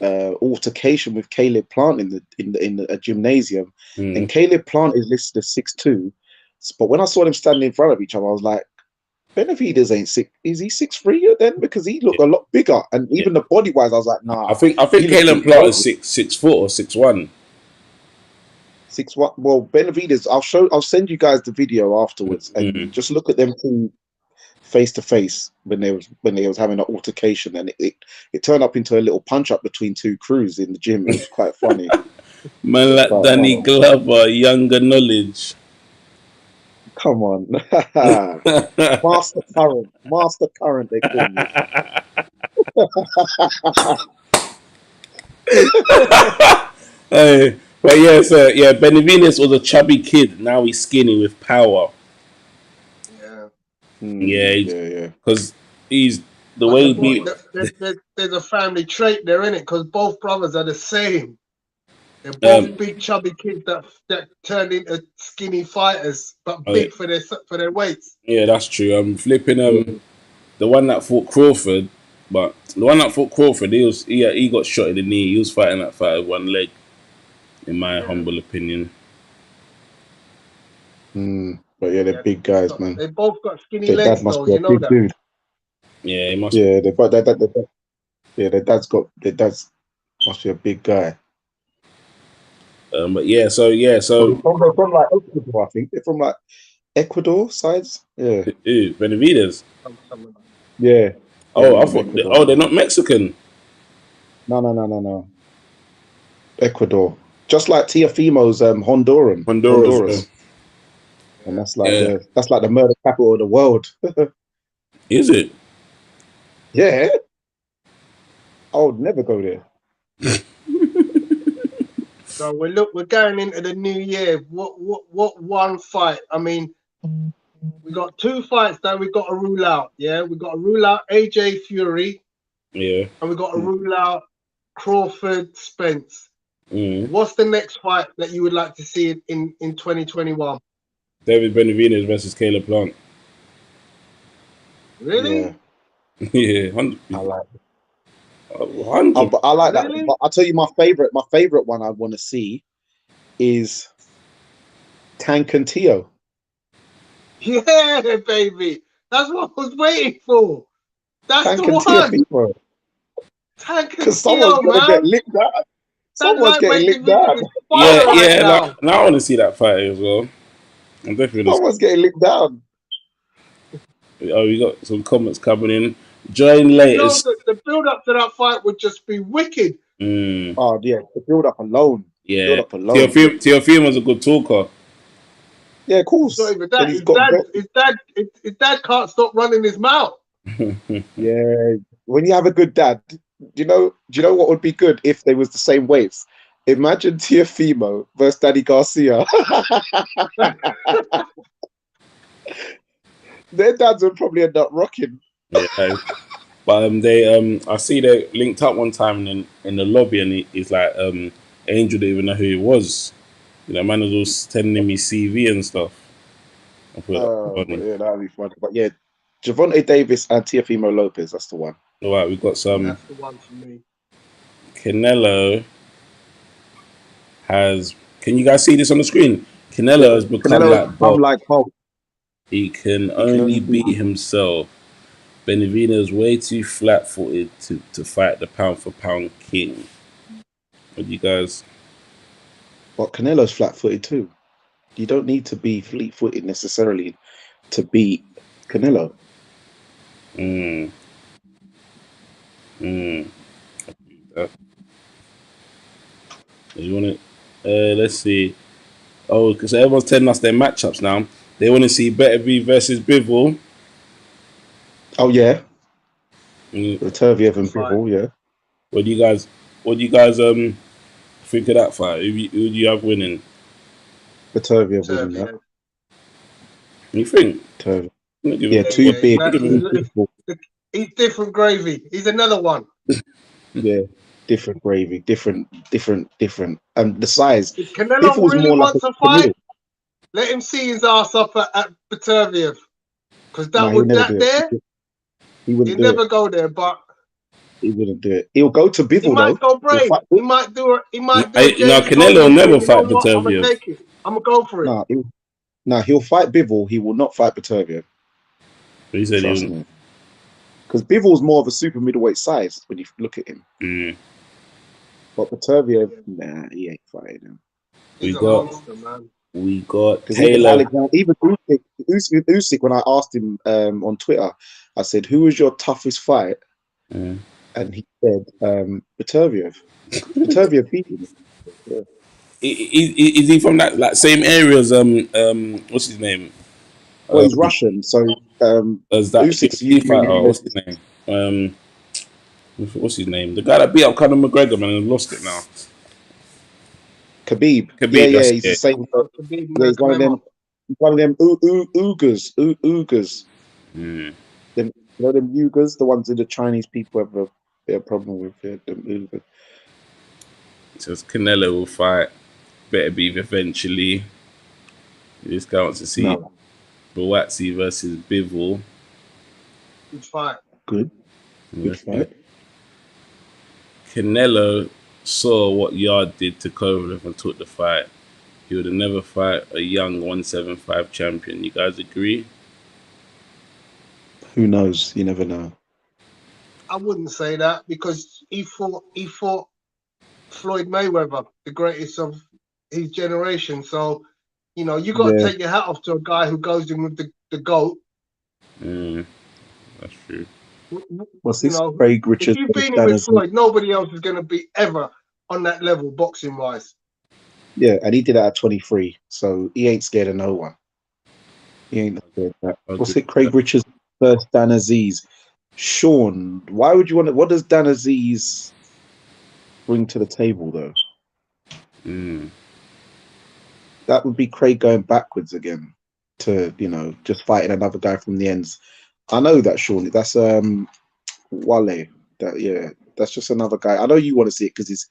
altercation with Caleb Plant in the gymnasium, and Caleb Plant is listed as 6'2", but when I saw them standing in front of each other, I was like, Benavidez ain't 6. Is he 6'3" then? Because he looked a lot bigger, and even the body wise, I was like, nah. I think Caleb Plant is 6 foot or 6'1". 6'1". Well, Benavidez, I'll send you guys the video afterwards, and just look at them two face to face when they was having an altercation, and it turned up into a little punch up between two crews in the gym. It was quite funny. Man, like Danny Glover, younger knowledge. Come on. Master current, they call me. Hey, but yeah, so yeah, Benavidez was a chubby kid. Now he's skinny with power. Yeah. Because he's the way he beat. There's a family trait there, isn't it? Because both brothers are the same. They're both big chubby kids that turned into skinny fighters, but big for their weights. Yeah, that's true. I'm flipping the one that fought Crawford, but the one that fought Crawford, he got shot in the knee. He was fighting that fight with one leg, in my humble opinion. But yeah, they're big guys, man. They both got skinny legs, though. You know that. Dude. Yeah, he must. Yeah, their dad's must be a big guy. But yeah, so they're from like Ecuador, I think. They're from like Ecuador sides. Yeah. Benavidez. Yeah. Oh, I thought. They're not Mexican. No. Ecuador, just like Teofimo's Honduras. And that's like the murder capital of the world. Is it? Yeah. I would never go there. So we're going into the new year. What one fight? I mean, we got two fights that we got to rule out. Yeah, we got to rule out AJ Fury. Yeah. And we got to rule out Crawford Spence. What's the next fight that you would like to see in 2021? David Benavidez versus Caleb Plant. Really? Yeah. I like it. I like that. Really? But I'll tell you my favorite one I want to see is Tank and Tio. Yeah, baby. That's what I was waiting for. That's Tank the and one. Tio. Tank and Because someone's Tio, gonna get licked down. Someone's getting licked down. Yeah. Now I want to see that fight as well. I'm definitely. Someone's getting licked down. Oh, we got some comments coming in. Join latest. No, the build up to that fight would just be wicked. Oh yeah, the build up alone. Yeah, Teofimo was a good talker. Yeah, of course. Not even that. His dad can't stop running his mouth. Yeah, when you have a good dad, do you know what would be good if they was the same weights? Imagine Tiafimo versus Danny Garcia. Their dads would probably end up rocking. Yeah. But they I see they linked up one time in the lobby, and he's like Angel didn't even know who he was. You know, man was all sending me CV and stuff. I thought that was But funny. yeah, that'd be fun. But yeah, Javonte Davis and Tiafimo Lopez, that's the one. All right, we've got some. That's the one for me. Canelo has. Can you guys see this on the screen? Canelo Yeah, has become Canelo has like become Bob. like Hulk. He can He can only only beat beat himself. Benavidez is way too flat-footed to fight the pound-for-pound king. What do you guys? But Canelo's flat-footed too. You don't need to be fleet-footed necessarily to beat Canelo. Mm, mm. You want it? Let's see. Oh, because everyone's telling us their matchups now. They want to see Fftv versus Bivol. Oh yeah, Mm, the Turviev and Fight. Bivol, yeah. What do you guys? What do you guys think of that fight? Who do you have winning? The Turviev winning that. Serbia. You think? Turviev. I'm not Yeah, giving too Yeah. big. him. He's different gravy. He's another one. Yeah, different gravy, different. And the size. If Biff Canelo was really more like wants a a fight, canoe. let him see his ass up at Baturviev. Because No, that he'll would never that do there, it. He wouldn't he'd do it. never go there. But He wouldn't do it. He'll go to he Bivol might though. go He'll brave. fight. He might do a You know, James Canelo will Toney and say, never you know fight what, I'm gonna Baturviev. take it. I'm gonna go for it. He'll fight Bivol. He will not fight Baturviev. He said he Trust wouldn't. me. Because Bivol's more of a super middleweight size when you look at him. Mm. But Baturviev, nah, he ain't fighting him. We He's a got monster, man. Because even Taylor. Alexander, even Usyk, when I asked him on Twitter, I said, "Who was your toughest fight?" Mm. And he said, "Baturviev." Baturviev beat him. Yeah. Is he from that like same area as what's his name? Well, he's Russian, so As that Usyk's UFC fighter, Ukrainian. what's his name? What's his name? The guy that beat up Conor McGregor, man, and lost it now. Khabib. Khabib, Yeah, that's he's the it. same. Khabib Yeah, he's one of them. Nurmagomedov. He's one of them Uyghurs. Uyghurs. Mm. Them, you know them Uyghurs, the ones that the Chinese people have a problem with. Yeah, them Uyghurs. It says Canelo will fight Beterbiev eventually. This guy wants to see No, Buatsi versus Bivol. Good fight. good Let's see. fight. Canelo saw what Yard did to Kovalev and took the fight. He would have never fight a young 175 champion. You guys agree? Who knows? You never know. I wouldn't say that because he fought Floyd Mayweather, the greatest of his generation. So, you know, you got to Yeah. take your hat off to a guy who goes in with the GOAT. That's true. What's You this? know, Craig if Richards. you've been in with Floyd, nobody else is going to be ever on that level boxing wise. Yeah, and he did that at 23, so he ain't scared of no one. He ain't scared of that. What's it? Craig Richards versus Dan Aziz. Sean, why would you want to? What does Dan Aziz bring to the table, though? That would be Craig going backwards again to, just fighting another guy from the ends. I know that, Sean. That's Wale. That's just another guy. I know you want to see it because it's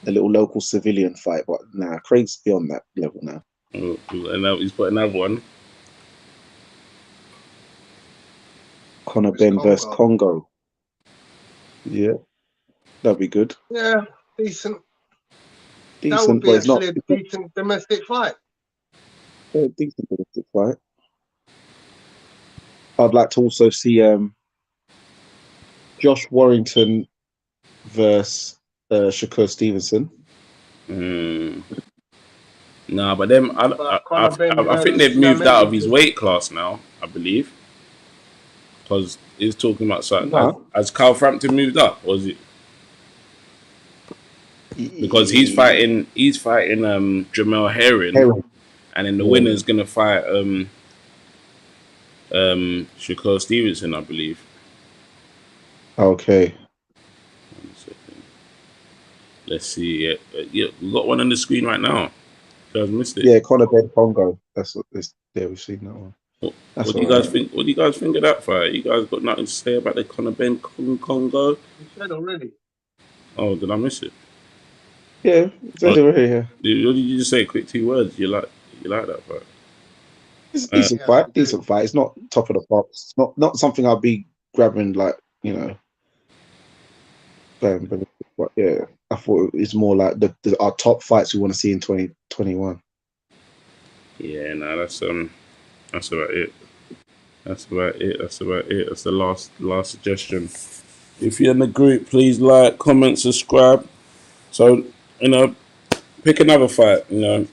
a little local civilian fight, but nah, Craig's beyond that level now. And now he's put another one. Conor Ben versus Congo. Yeah, that'd be good. Yeah, decent. That would Decent, be but it's actually not. a decent domestic fight. Yeah, decent domestic fight. I'd like to also see Josh Warrington versus Shakur Stevenson. Nah, but them, Conor Ben I think versus they've moved out of his Lamenti. weight class now, I believe. Because he's talking about something. No. Has Carl Frampton moved up? Or is it? Because he's fighting Jamel Herring, and then the winner's gonna fight Shakur Stevenson, I believe. Okay. Let's see. Yeah, we got one on the screen right now. You guys missed it. Yeah, Conor Ben Congo. That's what this. Yeah, we've seen that one. What, That's what do all you guys right. think? What do you guys think of that fight? You guys got nothing to say about the Conor Ben Congo? You said already. Oh, did I miss it? Yeah, it's Oh, anyway, yeah. what did you just say? Quick 2 words. You like that fight? It's a Uh, decent Yes, fight. we do. Decent fight. It's not top of the pops. It's not something I'll be grabbing like but yeah, I thought it's more like our top fights we want to see in 2021. yeah, no, that's about it. That's about it. That's about it. That's the last suggestion. If you're in the group, please like, comment, subscribe. So pick another fight. That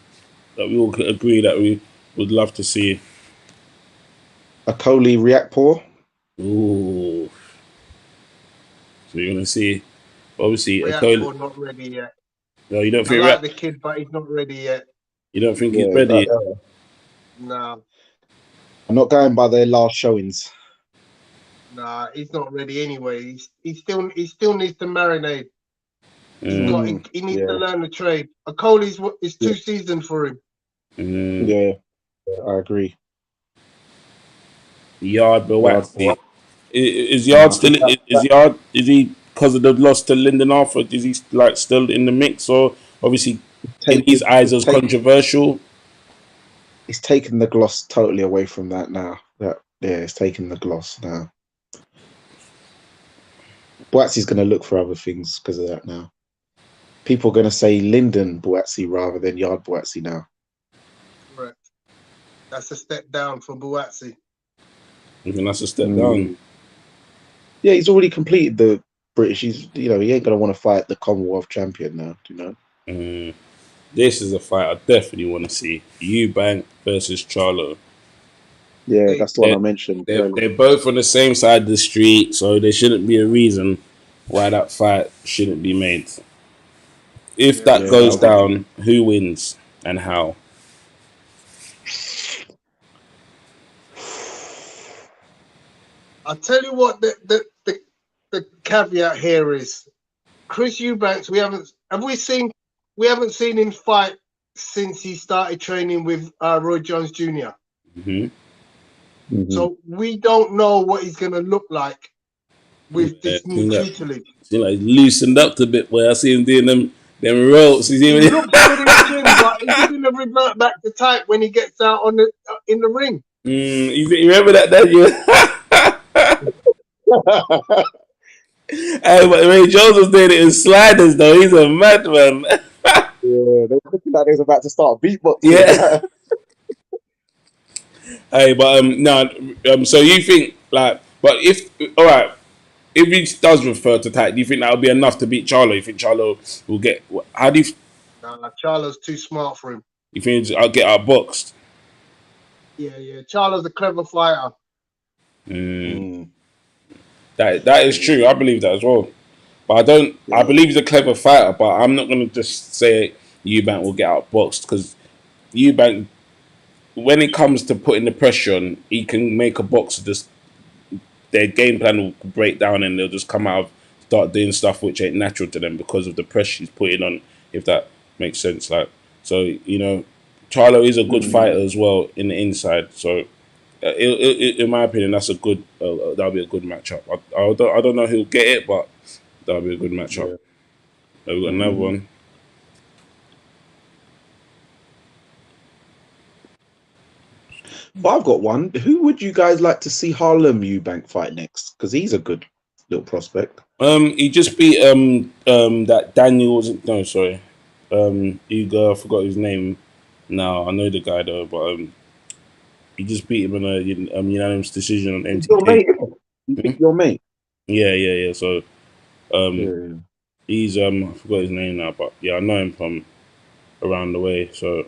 we all could agree that we would love to see. A Coley React Poor. Ooh, so you're gonna see. Obviously, a Cole. Reactor not ready yet. No, you don't I think like the kid, but he's not ready yet. You don't think he's Yeah, ready? Nah, I'm not going by their last showings. he's not ready anyway. He still needs to marinate. He needs to Yeah, learn the trade. A Coley's is 2 seasons for him. yeah, I agree. Yard, but Yard what? Poor. Is And Yard I still? think Is Yard? Is he because of the loss to Linden Arthur? Is he like still in the mix? Or obviously, in his eyes, was controversial. It's taken the gloss totally away from that now. It's taken the gloss now. Boatsie's going to look for other things because of that now. People are going to say Linden Boatsie rather than Yard Boatsie now. Correct. That's a step down for Buatsi. Even that's a step down. Yeah, he's already completed the British. He ain't going to want to fight the Commonwealth champion now. Do you know? This is a fight I definitely want to see. Eubank versus Charlo. Yeah, that's the one I mentioned. They're both on the same side of the street, so there shouldn't be a reason why that fight shouldn't be made. If that goes down, who wins and how? I'll tell you what the caveat here is. Chris Eubanks, we haven't seen him fight since he started training with Roy Jones Jr. So we don't know what he's going to look like with this new tutelage. Seems like he's loosened up a bit. Where I see him doing them ropes. He looks good in the gym, but is he going to revert back to type when he gets out in the ring? You remember that, don't you? Hey, but Ray Jones was doing it in sliders, though. He's a madman. Yeah, they're looking like they're about to start beatboxing. Yeah. Hey, but so you think but if he does refer to tight, do you think that will be enough to beat Charlo? You think Charlo will get? How do you? Nah, Charlo's too smart for him. You think I'll get outboxed? Yeah. Charlo's a clever fighter. That is true. I believe that as well. But I don't. I believe he's a clever fighter, but I'm not going to just say Eubank will get outboxed because Eubank, when it comes to putting the pressure on, he can make a boxer just their game plan will break down and they'll just come out start doing stuff which ain't natural to them because of the pressure he's putting on. If that makes sense, Charlo is a good fighter as well in the inside. So, in my opinion, that's a good. That'll be a good matchup. I don't know who'll get it, but that'll be a good matchup. Yeah. We've got another one. But I've got one. Who would you guys like to see Harlem Eubank fight next? Because he's a good little prospect. He just beat that Daniel wasn't no sorry. Hugo, I forgot his name. No, I know the guy though, but he just beat him in a unanimous decision on MTK. Your mate? You think your mate? Yeah. So he's I forgot his name now, but yeah, I know him from around the way. So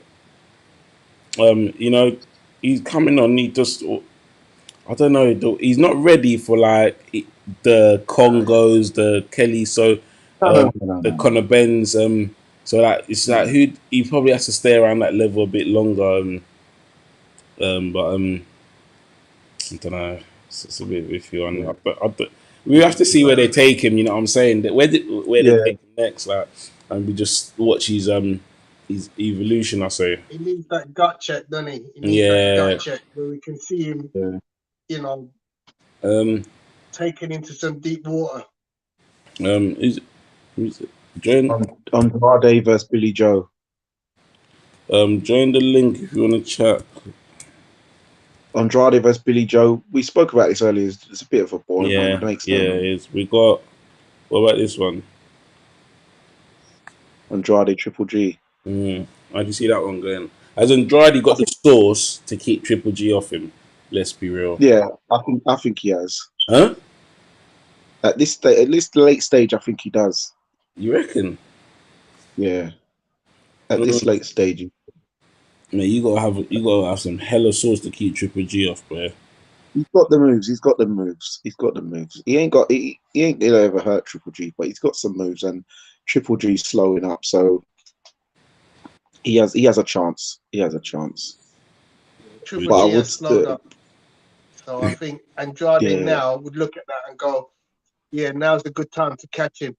he's coming on. He just I don't know. He's not ready for like the Congos, the Kelly. So the Conor Benz. So like it's like he probably has to stay around that level a bit longer. But I don't know. It's a bit iffy on that. But we have to see where they take him. You know what I'm saying? Where they take him next. Like and we just watch his evolution. I say, He needs that gut check, doesn't he? He needs that gut yeah. check where we can see him, Yeah. you know, Um, taken into some deep water. who's it? Join, Andrade versus Billy Joe. join the link if you want to chat. Andrade versus Billy Joe. We spoke about this earlier. It's a bit of a boring one. It Yeah, makes yeah. no. It's we got. What about this one? Andrade Triple G. I can see that one going. As Andrade got the sauce to keep Triple G off him. Let's be real. Yeah, I think he has. Huh? At this late stage, I think he does. You reckon? Yeah. At this late stage, Man, you gotta have some hella sauce to keep Triple G off, bro. he's got the moves. He's got the moves. He's got the moves. He ain't gonna ever hurt Triple G, but he's got some moves, and Triple G's slowing up, so he has a chance. He has a chance. Triple But I G would, has slowed up. So I think Andrade Yeah. now would look at that and go, yeah, now's a good time to catch him.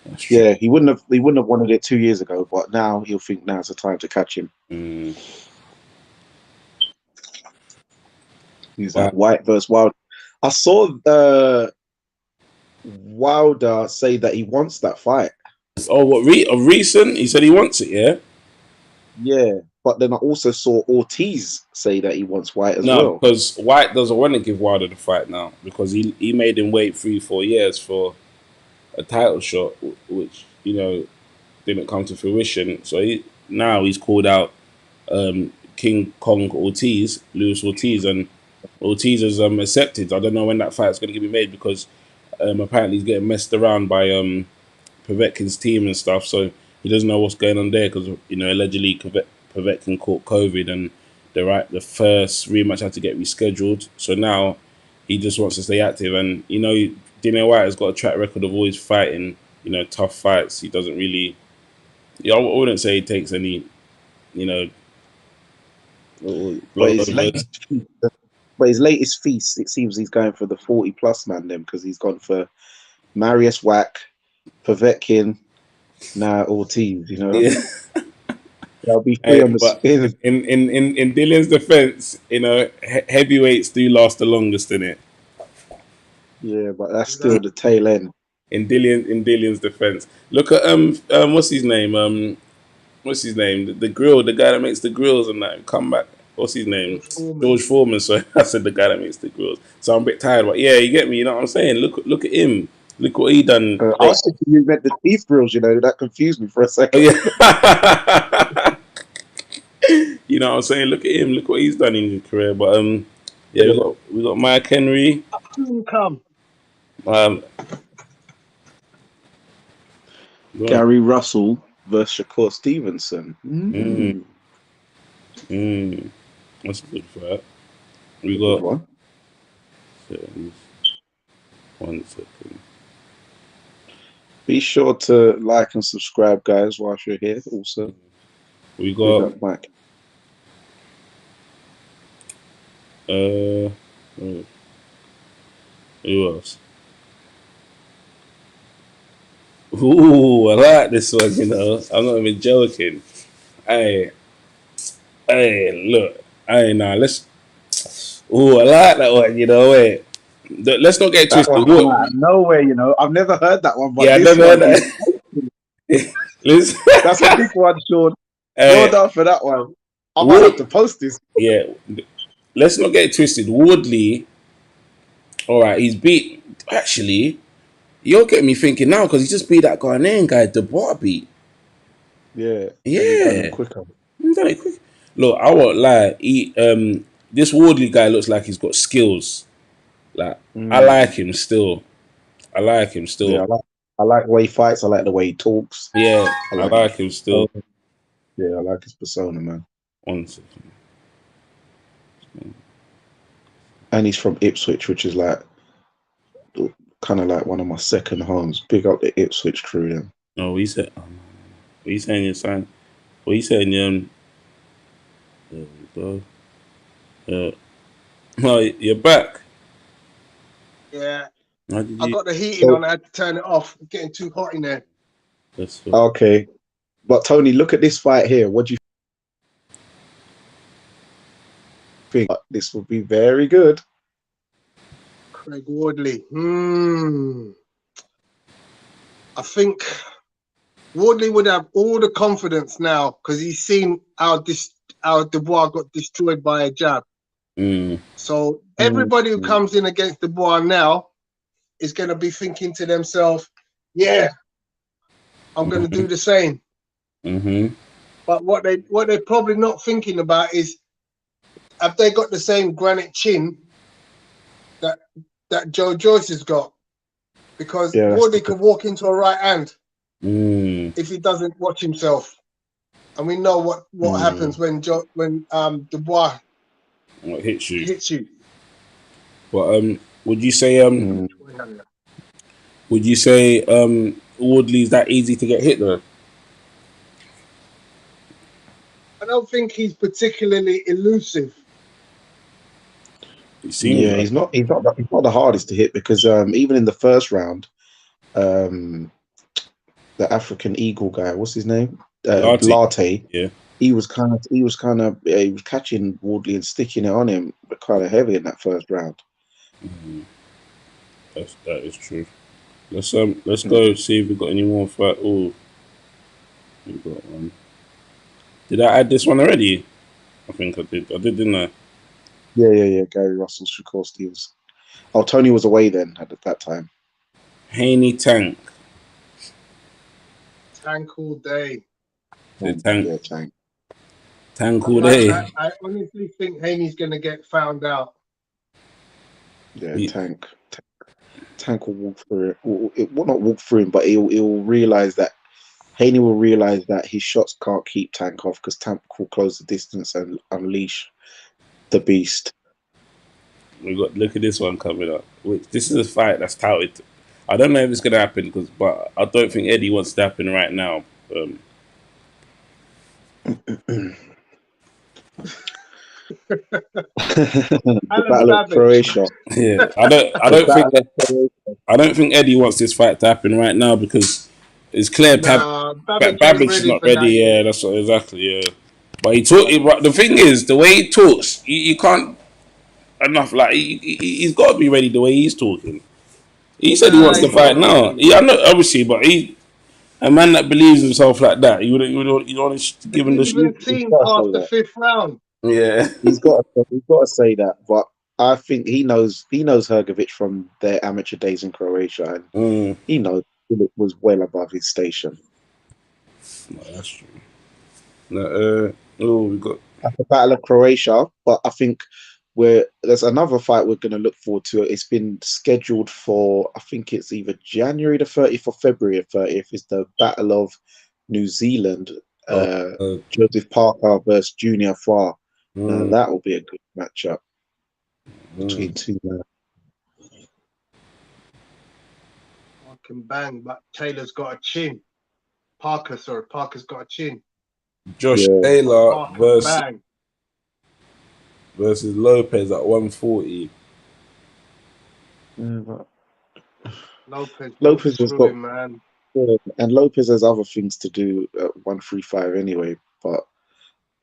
That's true. yeah, he wouldn't have wanted it 2 years ago, but now he'll think now's the time to catch him. He's Wow. like White versus Wilder. I saw Wilder say that he wants that fight. Oh, what? Recent? He said he wants it. Yeah. Yeah, but then I also saw Ortiz say that he wants White as No, well. because White doesn't want to give Wilder the fight now because he made him wait 3-4 years for a title shot, which didn't come to fruition. So now he's called out King Kong Ortiz, Luis Ortiz, and Ortiz has accepted. I don't know when that fight's going to be made because apparently he's getting messed around by Povetkin's team and stuff. So he doesn't know what's going on there because allegedly Povetkin caught COVID and the first rematch had to get rescheduled. So now he just wants to stay active, and Dana White has got a track record of always fighting tough fights. He doesn't really. I wouldn't say he takes any But his blowovers. latest feast, it seems he's going for the 40+ man then, because he's gone for Marius Wack, Povetkin, now Ortiz. Yeah. That'll be free on the But spin. in Dillian's defense, heavyweights do last the longest in it. Yeah, but that's still the tail end. In Dillian's defense, look at what's his name? The grill, the guy that makes the grills and that. Come back. What's his name? George Foreman. So I said the guy that makes the grills. So I'm a bit tired, but yeah, you get me. You know what I'm saying? Look at him. Look what he done. I was thinking you meant the beef grills. That confused me for a second. Yeah. You know what I'm saying? Look at him. Look what he's done in his career. But yeah, we got Mike Henry. Come. Gary Russell versus Shakur Stevenson. That's a good fight. We got one. 1 second. Be sure to like and subscribe, guys, whilst you're here. Also, we got Mike. Who else? Ooh, I like this one. I'm not even joking. Hey, look. Hey, nah, let's. Ooh, I like that one. Wait. Let's not get twisted. Nowhere, I've never heard that one. But yeah, I never heard that. That's a big one, Sean. Hey, well done for that one. I might have to post this. Yeah, let's not get twisted. Woodley, all right, he's beat. Actually, you're getting me thinking now because he just beat that Ghanaian guy, Dubois beat. Yeah. Yeah. Quicker. Quick. Look, I won't lie. This Woodley guy looks like he's got skills. Like, I like him still. Yeah, I like the way he fights. I like the way he talks. Yeah, I like him still. Yeah, I like his persona, man. 1 second. And he's from Ipswich, which is kind of like one of my second homes. Big up the Ipswich crew, then. No, he said. What you saying? Your sign? What you saying? There we go. No, you're back. Yeah. I got the heating on. I had to turn it off. It's getting too hot in there. That's Okay, but Tony, look at this fight here. What do you think? This will be very good. Craig Wardley. I think Wardley would have all the confidence now because he's seen how Dubois got destroyed by a jab. So everybody who comes in against Dubois now is going to be thinking to themselves, yeah, I'm going to do the same. But what they're probably not thinking about is, have they got the same granite chin that Joe Joyce has got? Because Wardley could walk into a right hand if he doesn't watch himself. And we know what happens when Dubois hits you. hits you. But would you say Wardley's that easy to get hit though? I don't think he's particularly elusive. Yeah, he's not the hardest to hit because even in the first round, the African Eagle guy, what's his name? Latte. Yeah. He was catching Wardley and sticking it on him, but kind of heavy in that first round. That is true. Let's go see if we've got any more fight. Oh, we got one. Did I add this one already? I think I did, didn't I? Yeah. Gary Russell, Shakur Stevenson. Oh, Tony was away then at that time. Haney Tank. Tank all day. Tank. Yeah, Tank. Tank all day. I honestly think Haney's going to get found out. Yeah, Tank will walk through it. It will not walk through him, but he'll realize that Haney will realize that his shots can't keep Tank off because Tank will close the distance and unleash the beast. Look at this one coming up. This is a fight that's touted. I don't know if it's gonna happen but I don't think Eddie wants to happen right now. The Battle of Croatia. Yeah, I don't think Eddie wants this fight to happen right now because it's clear Babic is not ready. Yeah, that's what, exactly. Yeah, but the thing is, the way he talks, you can't enough. Like he's got to be ready the way he's talking. He said he wants to fight now. Yeah, I know, obviously, but a man that believes himself like that, you would give him the shit. Seen past the 5th round. Yeah, he's got to say that. But I think he knows Hrgovic from their amateur days in Croatia, and he knows Philip was well above his station. No, that's true. We got at the Battle of Croatia, but I think there's another fight we're going to look forward to. It's been scheduled for, I think it's either January the 30th or February the 30th. It's the Battle of New Zealand. Joseph Parker versus Junior Farr. That will be a good matchup between two men. I can bang, but Taylor's got a chin. Parker's got a chin. Josh Taylor versus Lopez at 140. Yeah, but Lopez has got him, man. Yeah, and Lopez has other things to do at 135 anyway. But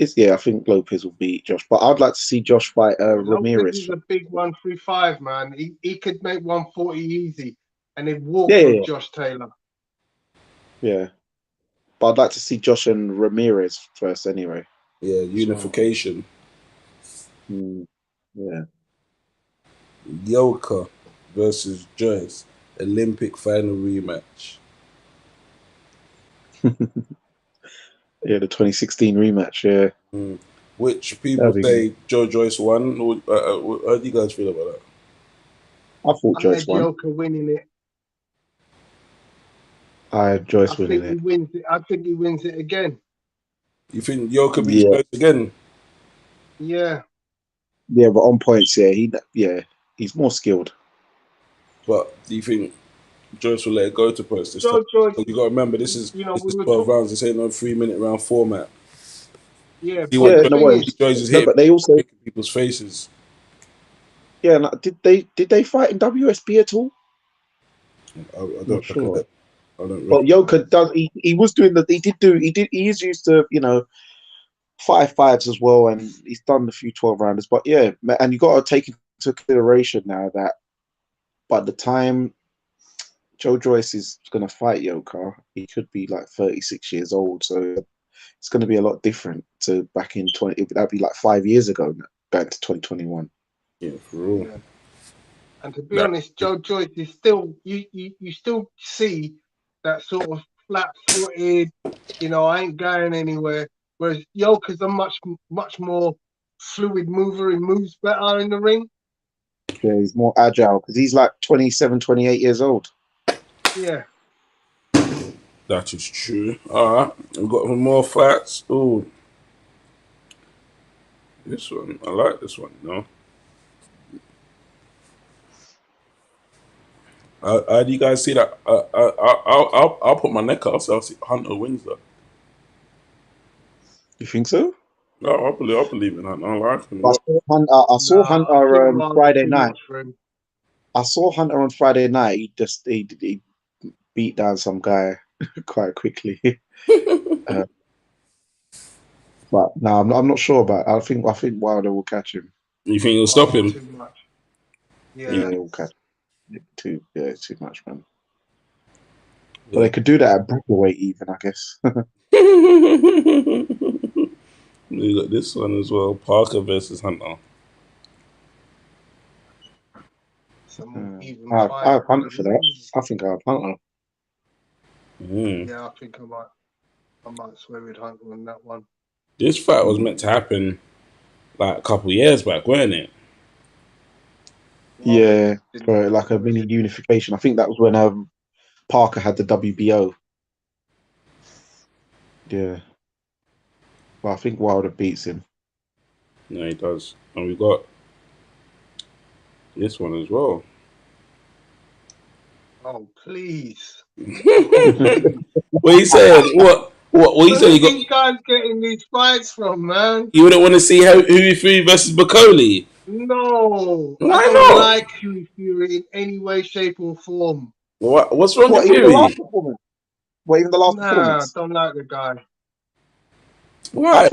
I think Lopez will beat Josh. But I'd like to see Josh fight Ramirez. Lopez is a big 135, man. He could make 140 easy and then walk with Josh Taylor. Yeah. But I'd like to see Josh and Ramirez first anyway. Yeah, unification. Yeah. Yoka versus Joyce, Olympic final rematch. Yeah, the 2016 rematch, yeah. Which people say Joe Joyce won. How do you guys feel about that? I thought Joyce won. Yoka winning it. I had Joyce winning it. I think he wins it again. You think Yoka beats Joyce again? Yeah. Yeah, but on points, he's more skilled. But do you think Joyce will let it go to points this time? You got to remember, this is 12 rounds. This ain't no 3-minute round format. Yeah, but they also making people's faces. Yeah, did they fight in WSB at all? I don't know. I don't But reckon. Yoka does. He was doing the. He is used to 5-5s as well, and he's done a few 12-rounders. But yeah, and you got to take into consideration now that by the time Joe Joyce is going to fight Yoka, he could be like 36 years old. So it's going to be a lot different to back in 20. That'd be like 5 years ago, back to 2021. Yeah, for real. Yeah. And to be That honest, Joe Joyce is still you still see that sort of flat-footed. I ain't going anywhere. Whereas Yoka's a much more fluid mover. He moves better in the ring. Yeah, he's more agile because he's like 27, 28 years old. Yeah. that is true. All right, we've got some more fights. Oh, this one I like. This one, How do you guys see that? I'll put my neck out. So I'll see Hunter wins that. You think so? No, I believe in Hunter. I like him. I saw Hunter. I saw Nah, I Hunter think Wilder's Friday too night. much for him. I saw Hunter on Friday night. He beat down some guy quite quickly. But no, I'm not sure about. I think Wilder will catch him. You think he'll stop him? Too much. Yeah, Yeah. he'll catch him. It's too much, man. But they could do that at Brooklyn even, I guess. We got this one as well. Parker versus Hunter. Some even I fight. have Hunter for that. I think I have Hunter. Yeah, I think I might swear with Hunter on that one. This fight was meant to happen like a couple of years back, weren't it? Yeah, for like a mini unification. I think that was when Parker had the WBO. Yeah. Well, I think Wilder beats him. No, he does. And we got this one as well. Oh, please. What you saying? What you saying? Where are these guys getting these fights from, man? You wouldn't want to see Huey Fury versus Bacoli? No. Why I don't not? like Huey Fury in any way, shape, or form. What's wrong with even the Fury? last performance? What, even the last Nah, performance? don't like the guy. Why?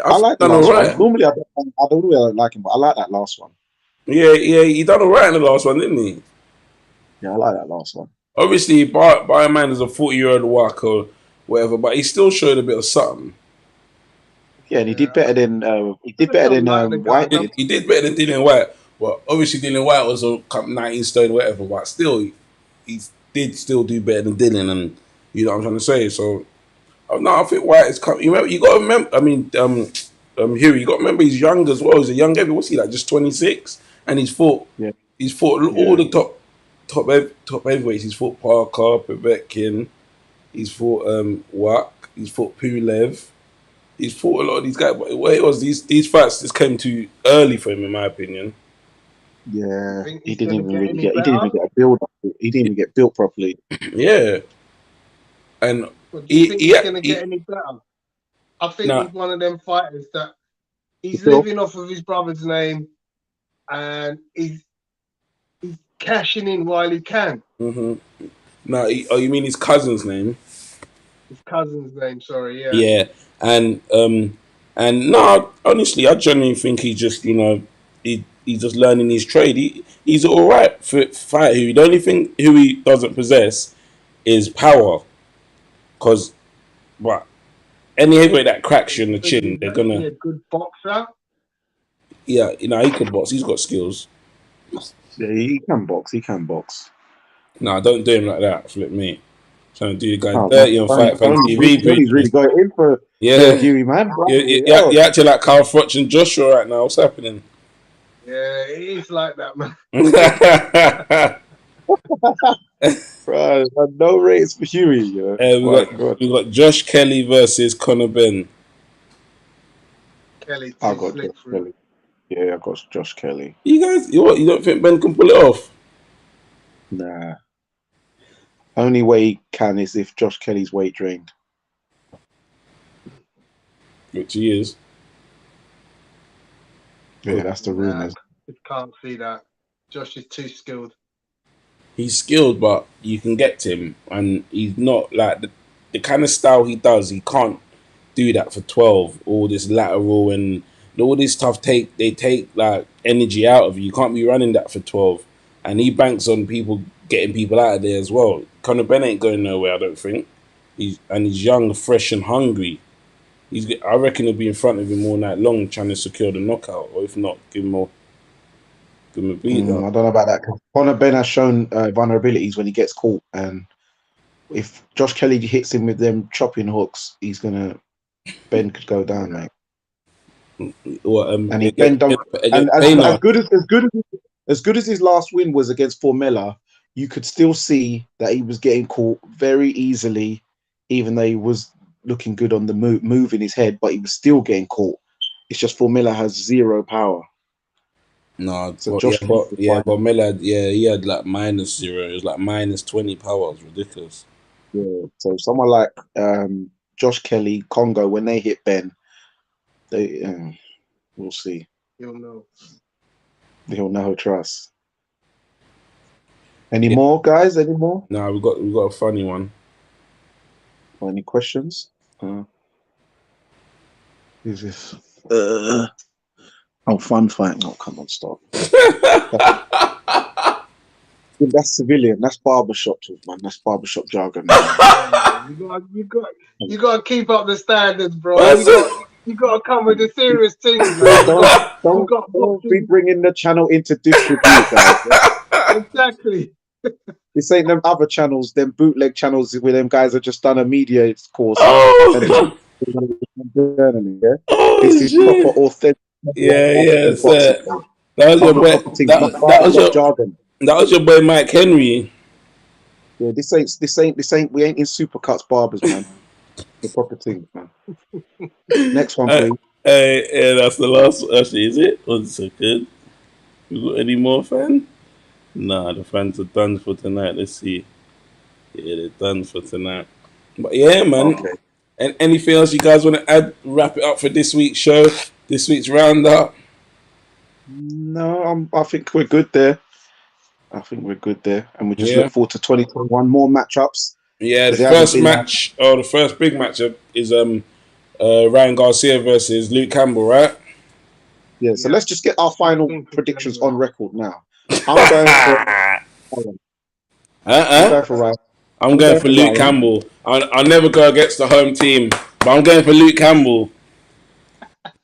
I like the done last all right. one. Normally, I don't like him, but I like that last one. Yeah, he done all right in the last one, didn't he? Yeah, I like that last one. Obviously, by a man is a 40-year-old whack or whatever, but he still showed a bit of something. Yeah, and he did better than White did. He did better than Dylan White. Well, obviously Dylan White was a 19 stone, whatever, but still, he did still do better than Dylan, and you know what I'm trying to say. So, no, I think White is coming. You got to remember. I mean, Huey, you got to remember he's young as well. He's a young heavy. What's he like? Just 26, and he's fought. Yeah. He's fought all the top heavyweights. He's fought Parker, Povetkin. He's fought Wack. He's fought Pulev. He's fought a lot of these guys. But what it was, these fights just came too early for him, in my opinion. Yeah, he didn't even really get. He didn't even get a build up. He didn't even get built properly. Yeah, and do you think he's gonna get any better? I think he's one of them fighters that he's living off of his brother's name, and he's cashing in while he can. Mm-hmm. No, you mean his cousin's name? His cousin's name, sorry, yeah. Yeah, and no, honestly, I genuinely think he just, he's just learning his trade. He's all right for fight. The only thing he doesn't possess is power, because any heavyweight that cracks you in the chin, they're gonna. He's a good boxer. Yeah, he could box. He's got skills. Yeah, he can box. He can box. No, don't do him like that. Flip me. Trying to do the guy dirty on Fight Fan TV. He's really got in for Huey, man. You're actually like Carl Froch and Joshua right now. What's happening? Yeah, it is like that, man. Right, no rates for Huey. We got Josh Kelly versus Conor Ben. Kelly, I got Josh Kelly. Yeah, I got Josh Kelly. You guys, you don't think Ben can pull it off? Nah. Only way he can is if Josh Kelly's weight drained. Which he is. Yeah, that's the rumours. I can't see that. Josh is too skilled. he's skilled, but you can get to him, and he's not like the kind of style he does. He can't do that for 12. All this lateral and all this stuff they take like energy out of you. You can't be running that for 12. And he banks on people getting people out of there as well. Conor Ben ain't going nowhere, I don't think. He's young, fresh, and hungry. I reckon he'll be in front of him all night long trying to secure the knockout, or if not, give him a beat I down. don't know about that. Conor Ben has shown vulnerabilities when he gets caught, and if Josh Kelly hits him with them chopping hooks, Ben could go down, mate. What, And he Ben don't. And as good as his last win was against Formella, you could still see that he was getting caught very easily, even though he was looking good on the move in his head, but he was still getting caught. It's just Formella has zero power. No, So but Josh but Miller, he had like -0. It was like -20 power. It was ridiculous. Yeah. So someone like Josh Kelly, Congo, when they hit Ben, we'll see. You'll know. He'll know trust. Any more, guys? Any more? No, we got a funny one. Any questions? Who's this? Fun fight. No, come on, stop. That's civilian. That's barbershop talk, man. That's barbershop jargon. You got to keep up the standards, bro. You got to come with the serious things, man. Don't be bringing the channel into disrepute, guys. Exactly. This ain't them other channels, them bootleg channels where them guys have just done a media course. Oh, This is proper authentic. Yeah. That was your boy. That was your boy Mike Henry. Yeah, this ain't. We ain't in Supercuts barbers, man. The proper thing, man. Next one, please. Yeah, that's the last. Actually, is it? 1 second. You got any more, fan? Nah, the fans are done for tonight. Let's see. Yeah, they're done for tonight. But yeah, man. Okay. And anything else you guys want to add? Wrap it up for this week's show. This week's roundup. No, I think we're good there. And we just Yeah. look forward to 2021 more matchups. Yeah, the first match, the first big matchup is Ryan Garcia versus Luke Campbell, right? Yeah, so let's just get our final predictions on record now. I'm going for Ryan. I'm going for Luke Campbell. I'll never go against the home team, but I'm going for Luke Campbell.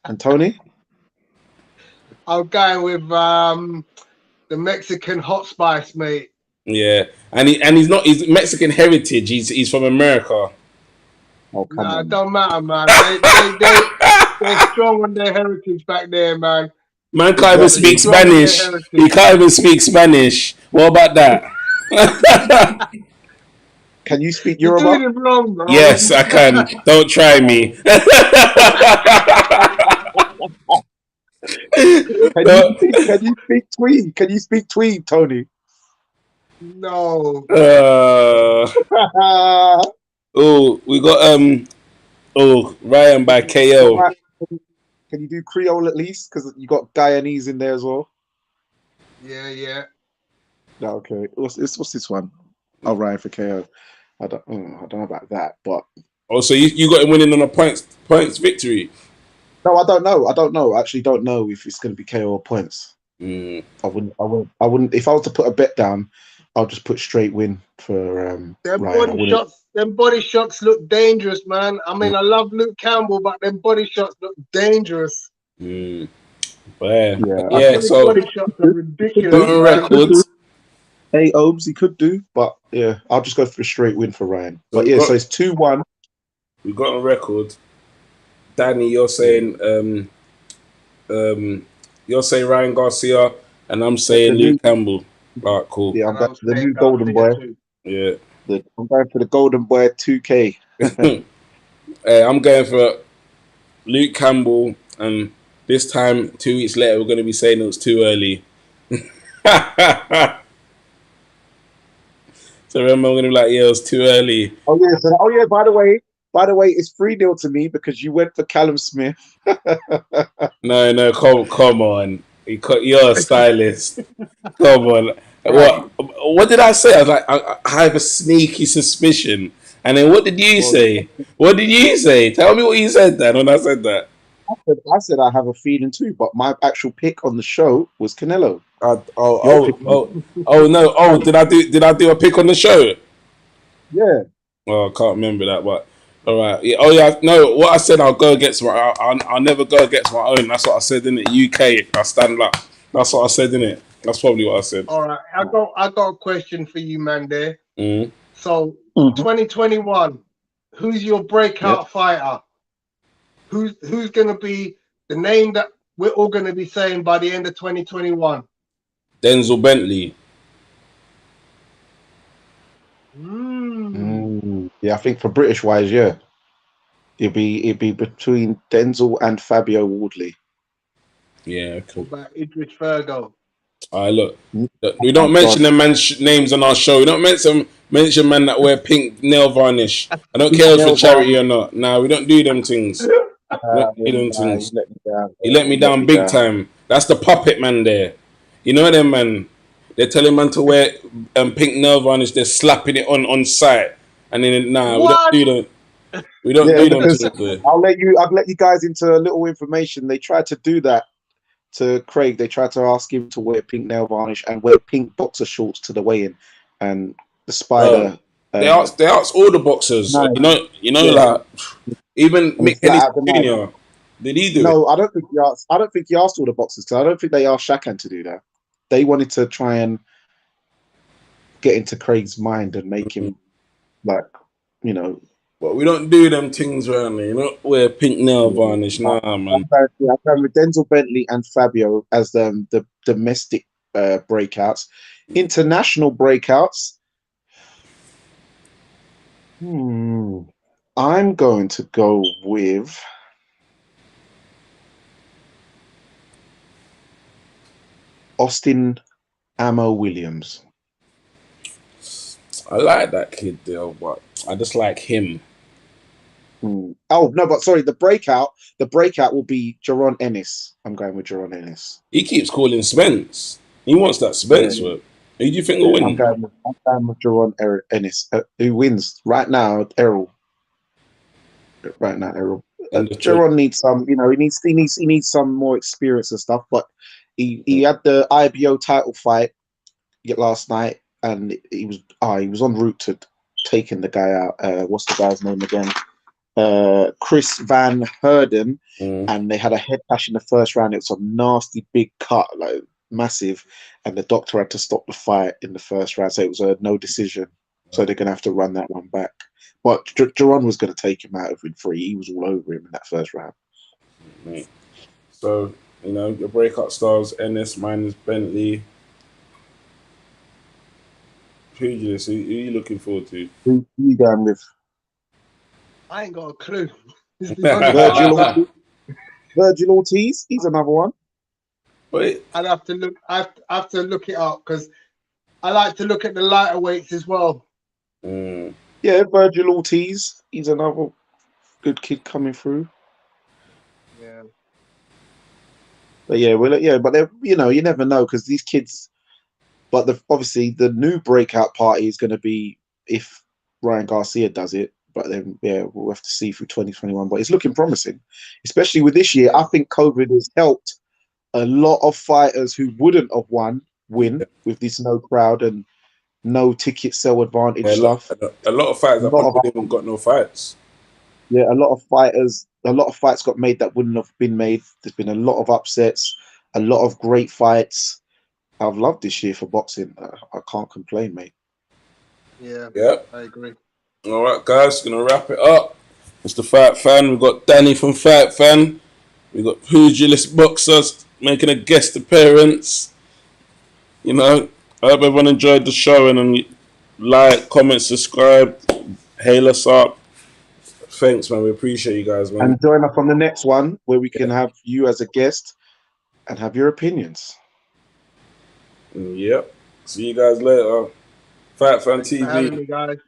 And Tony? I'm going with the Mexican hot spice, mate. Yeah, and he's Mexican heritage. He's from America. Oh, come on. It don't matter, man. They're strong on their heritage back there, man. Man can't even speak Spanish. He can't even speak Spanish. What about that? Can you speak Yoruba? You're doing it wrong, bro. Yes, I can. Don't try me. Can you speak Tweed? Can you speak Tweed, Tony? No. We got Ryan by KO. Can you do Creole at least? Because you got Guyanese in there as well. Yeah. Okay. What's this one? Oh, Ryan for KO. I don't know about that, but so you got him winning on a points victory. No, I don't know. I actually don't know if it's going to be KO or points. I wouldn't. If I was to put a bet down, I'll just put straight win for Ryan. Them body shots look dangerous, man. I mean, I love Luke Campbell, but them body shots look dangerous. Yeah. So body shots are ridiculous. Records. Hey, Obes, he could do, but yeah, I'll just go for a straight win for Ryan. But so it's 2-1. We got on record. Danny, you're saying Ryan Garcia, and I'm saying Luke Campbell. All right, cool. Yeah, I'm going for the new Golden Boy. Yeah. I'm going for the Golden Boy 2K. I'm going for Luke Campbell, and this time, 2 weeks later, we're going to be saying it was too early. So remember, I'm going to be like, yeah, it was too early. Oh yeah. By the way, it's 3-0 to me because you went for Callum Smith. No, come on. You're a stylist. Come on. Right. What did I say? I was like, I have a sneaky suspicion. And then what did you Well, say? What did you say? Tell me what you said then when I said that. I said I have a feeling too, but my actual pick on the show was Canelo. Oh, Your pick, oh no. Oh, did I do a pick on the show? yeah. Well, I can't remember that, but all right. Yeah, oh yeah, no. What I said, I'll go against my. I'll never go against my own. That's what I said in it. UK, I stand up. That's what I said in it. That's probably what I said. All right, I got a question for you, man. There. Mm. So, Mhm. 2021, who's your Yep. breakout fighter? Who's gonna be the name that we're all gonna be saying by the end of 2021? Denzel Bentley. Yeah, I think for British wise, yeah, it'd be between Denzel and Fabio Wardley. Yeah. What Okay. about Idris Virgo? All right, look. Mm. We don't Oh mention God, them man's names on our show. We don't mention men that wear pink nail varnish. I don't Pete care if it's for Melvar. charity or not. Nah, we don't do them things. We don't do them You things. let me down. He let You me let down me big down. time. That's the puppet man there. You know them man. They're telling man to wear pink nail varnish. They're slapping it on site, and then nah, we don't What? do them. We don't Yeah, do them because things there. I'll let you guys into a little information. They tried to do that to Craig. They tried to ask him to wear pink nail varnish and wear pink boxer shorts to the weigh-in, and the Bro, Spider. they asked all the boxers. No, yeah, Like even and he Mick flat Henry out denied it. Jr. Did he do it? No, I don't think he asked. I don't think he asked all the boxers because I don't think they asked Shakan to do that. They wanted to try and get into Craig's mind and make him like, you know. But we don't do them things around there. You don't wear pink nail varnish. Nah, man. I'm going with Denzel Bentley and Fabio as the domestic breakouts. International breakouts. I'm going to go with Austin Ammo Williams. I like that kid though, but I just like him. Oh no, but sorry, the breakout will be Jaron Ennis. I'm going with Jaron Ennis. He keeps calling Spence. He wants that Yeah, Spence work. Who do you think will yeah. win? I'm going with Jaron Ennis. Who wins right now? Errol. Right now, Errol. And the Jaron needs some. He needs some more experience and stuff. But he had the IBO title fight last night, and he was en route to taking the guy out. What's the guy's name again? Chris Van Herden, and they had a head clash in the first round. It was a nasty big cut, like massive, and the doctor had to stop the fight in the first round, so it was a no decision. So they're gonna have to run that one back. But Jaron was gonna take him out in 3. He was all over him in that first round. So your breakout stars, Ennis, mine is Bentley. Pugilist, who are you looking forward to? Who you going with? I ain't got a clue. It's the honest answer. Virgil Ortiz. He's another one. Wait, I'd have to look. I have to look it up because I like to look at the lighter weights as well. Yeah, Virgil Ortiz. He's another good kid coming through. Yeah. But but you never know because these kids. But obviously the new breakout party is going to be if Ryan Garcia does it. But then we'll have to see through 2021. But it's looking promising, especially with this year. I think COVID has helped a lot of fighters who wouldn't have win with this no crowd and no ticket sale advantage yeah, stuff. a lot of fighters A that lot of probably even got no fights. a lot of fights got made that wouldn't have been made. There's been a lot of upsets, a lot of great fights. I've loved this year for boxing. I can't complain, mate. Yeah. Yeah. I agree. All right, guys, gonna wrap it up. Mr. Fight Fan, we've got Danny from Fight Fan. We've got Pugilist Boxers making a guest appearance. I hope everyone enjoyed the show and like, comment, subscribe, hail us up. Thanks, man. We appreciate you guys, man. And join us on the next one where we can have you as a guest and have your opinions. Yep. See you guys later. Fight Fan Thanks for having TV. me, guys.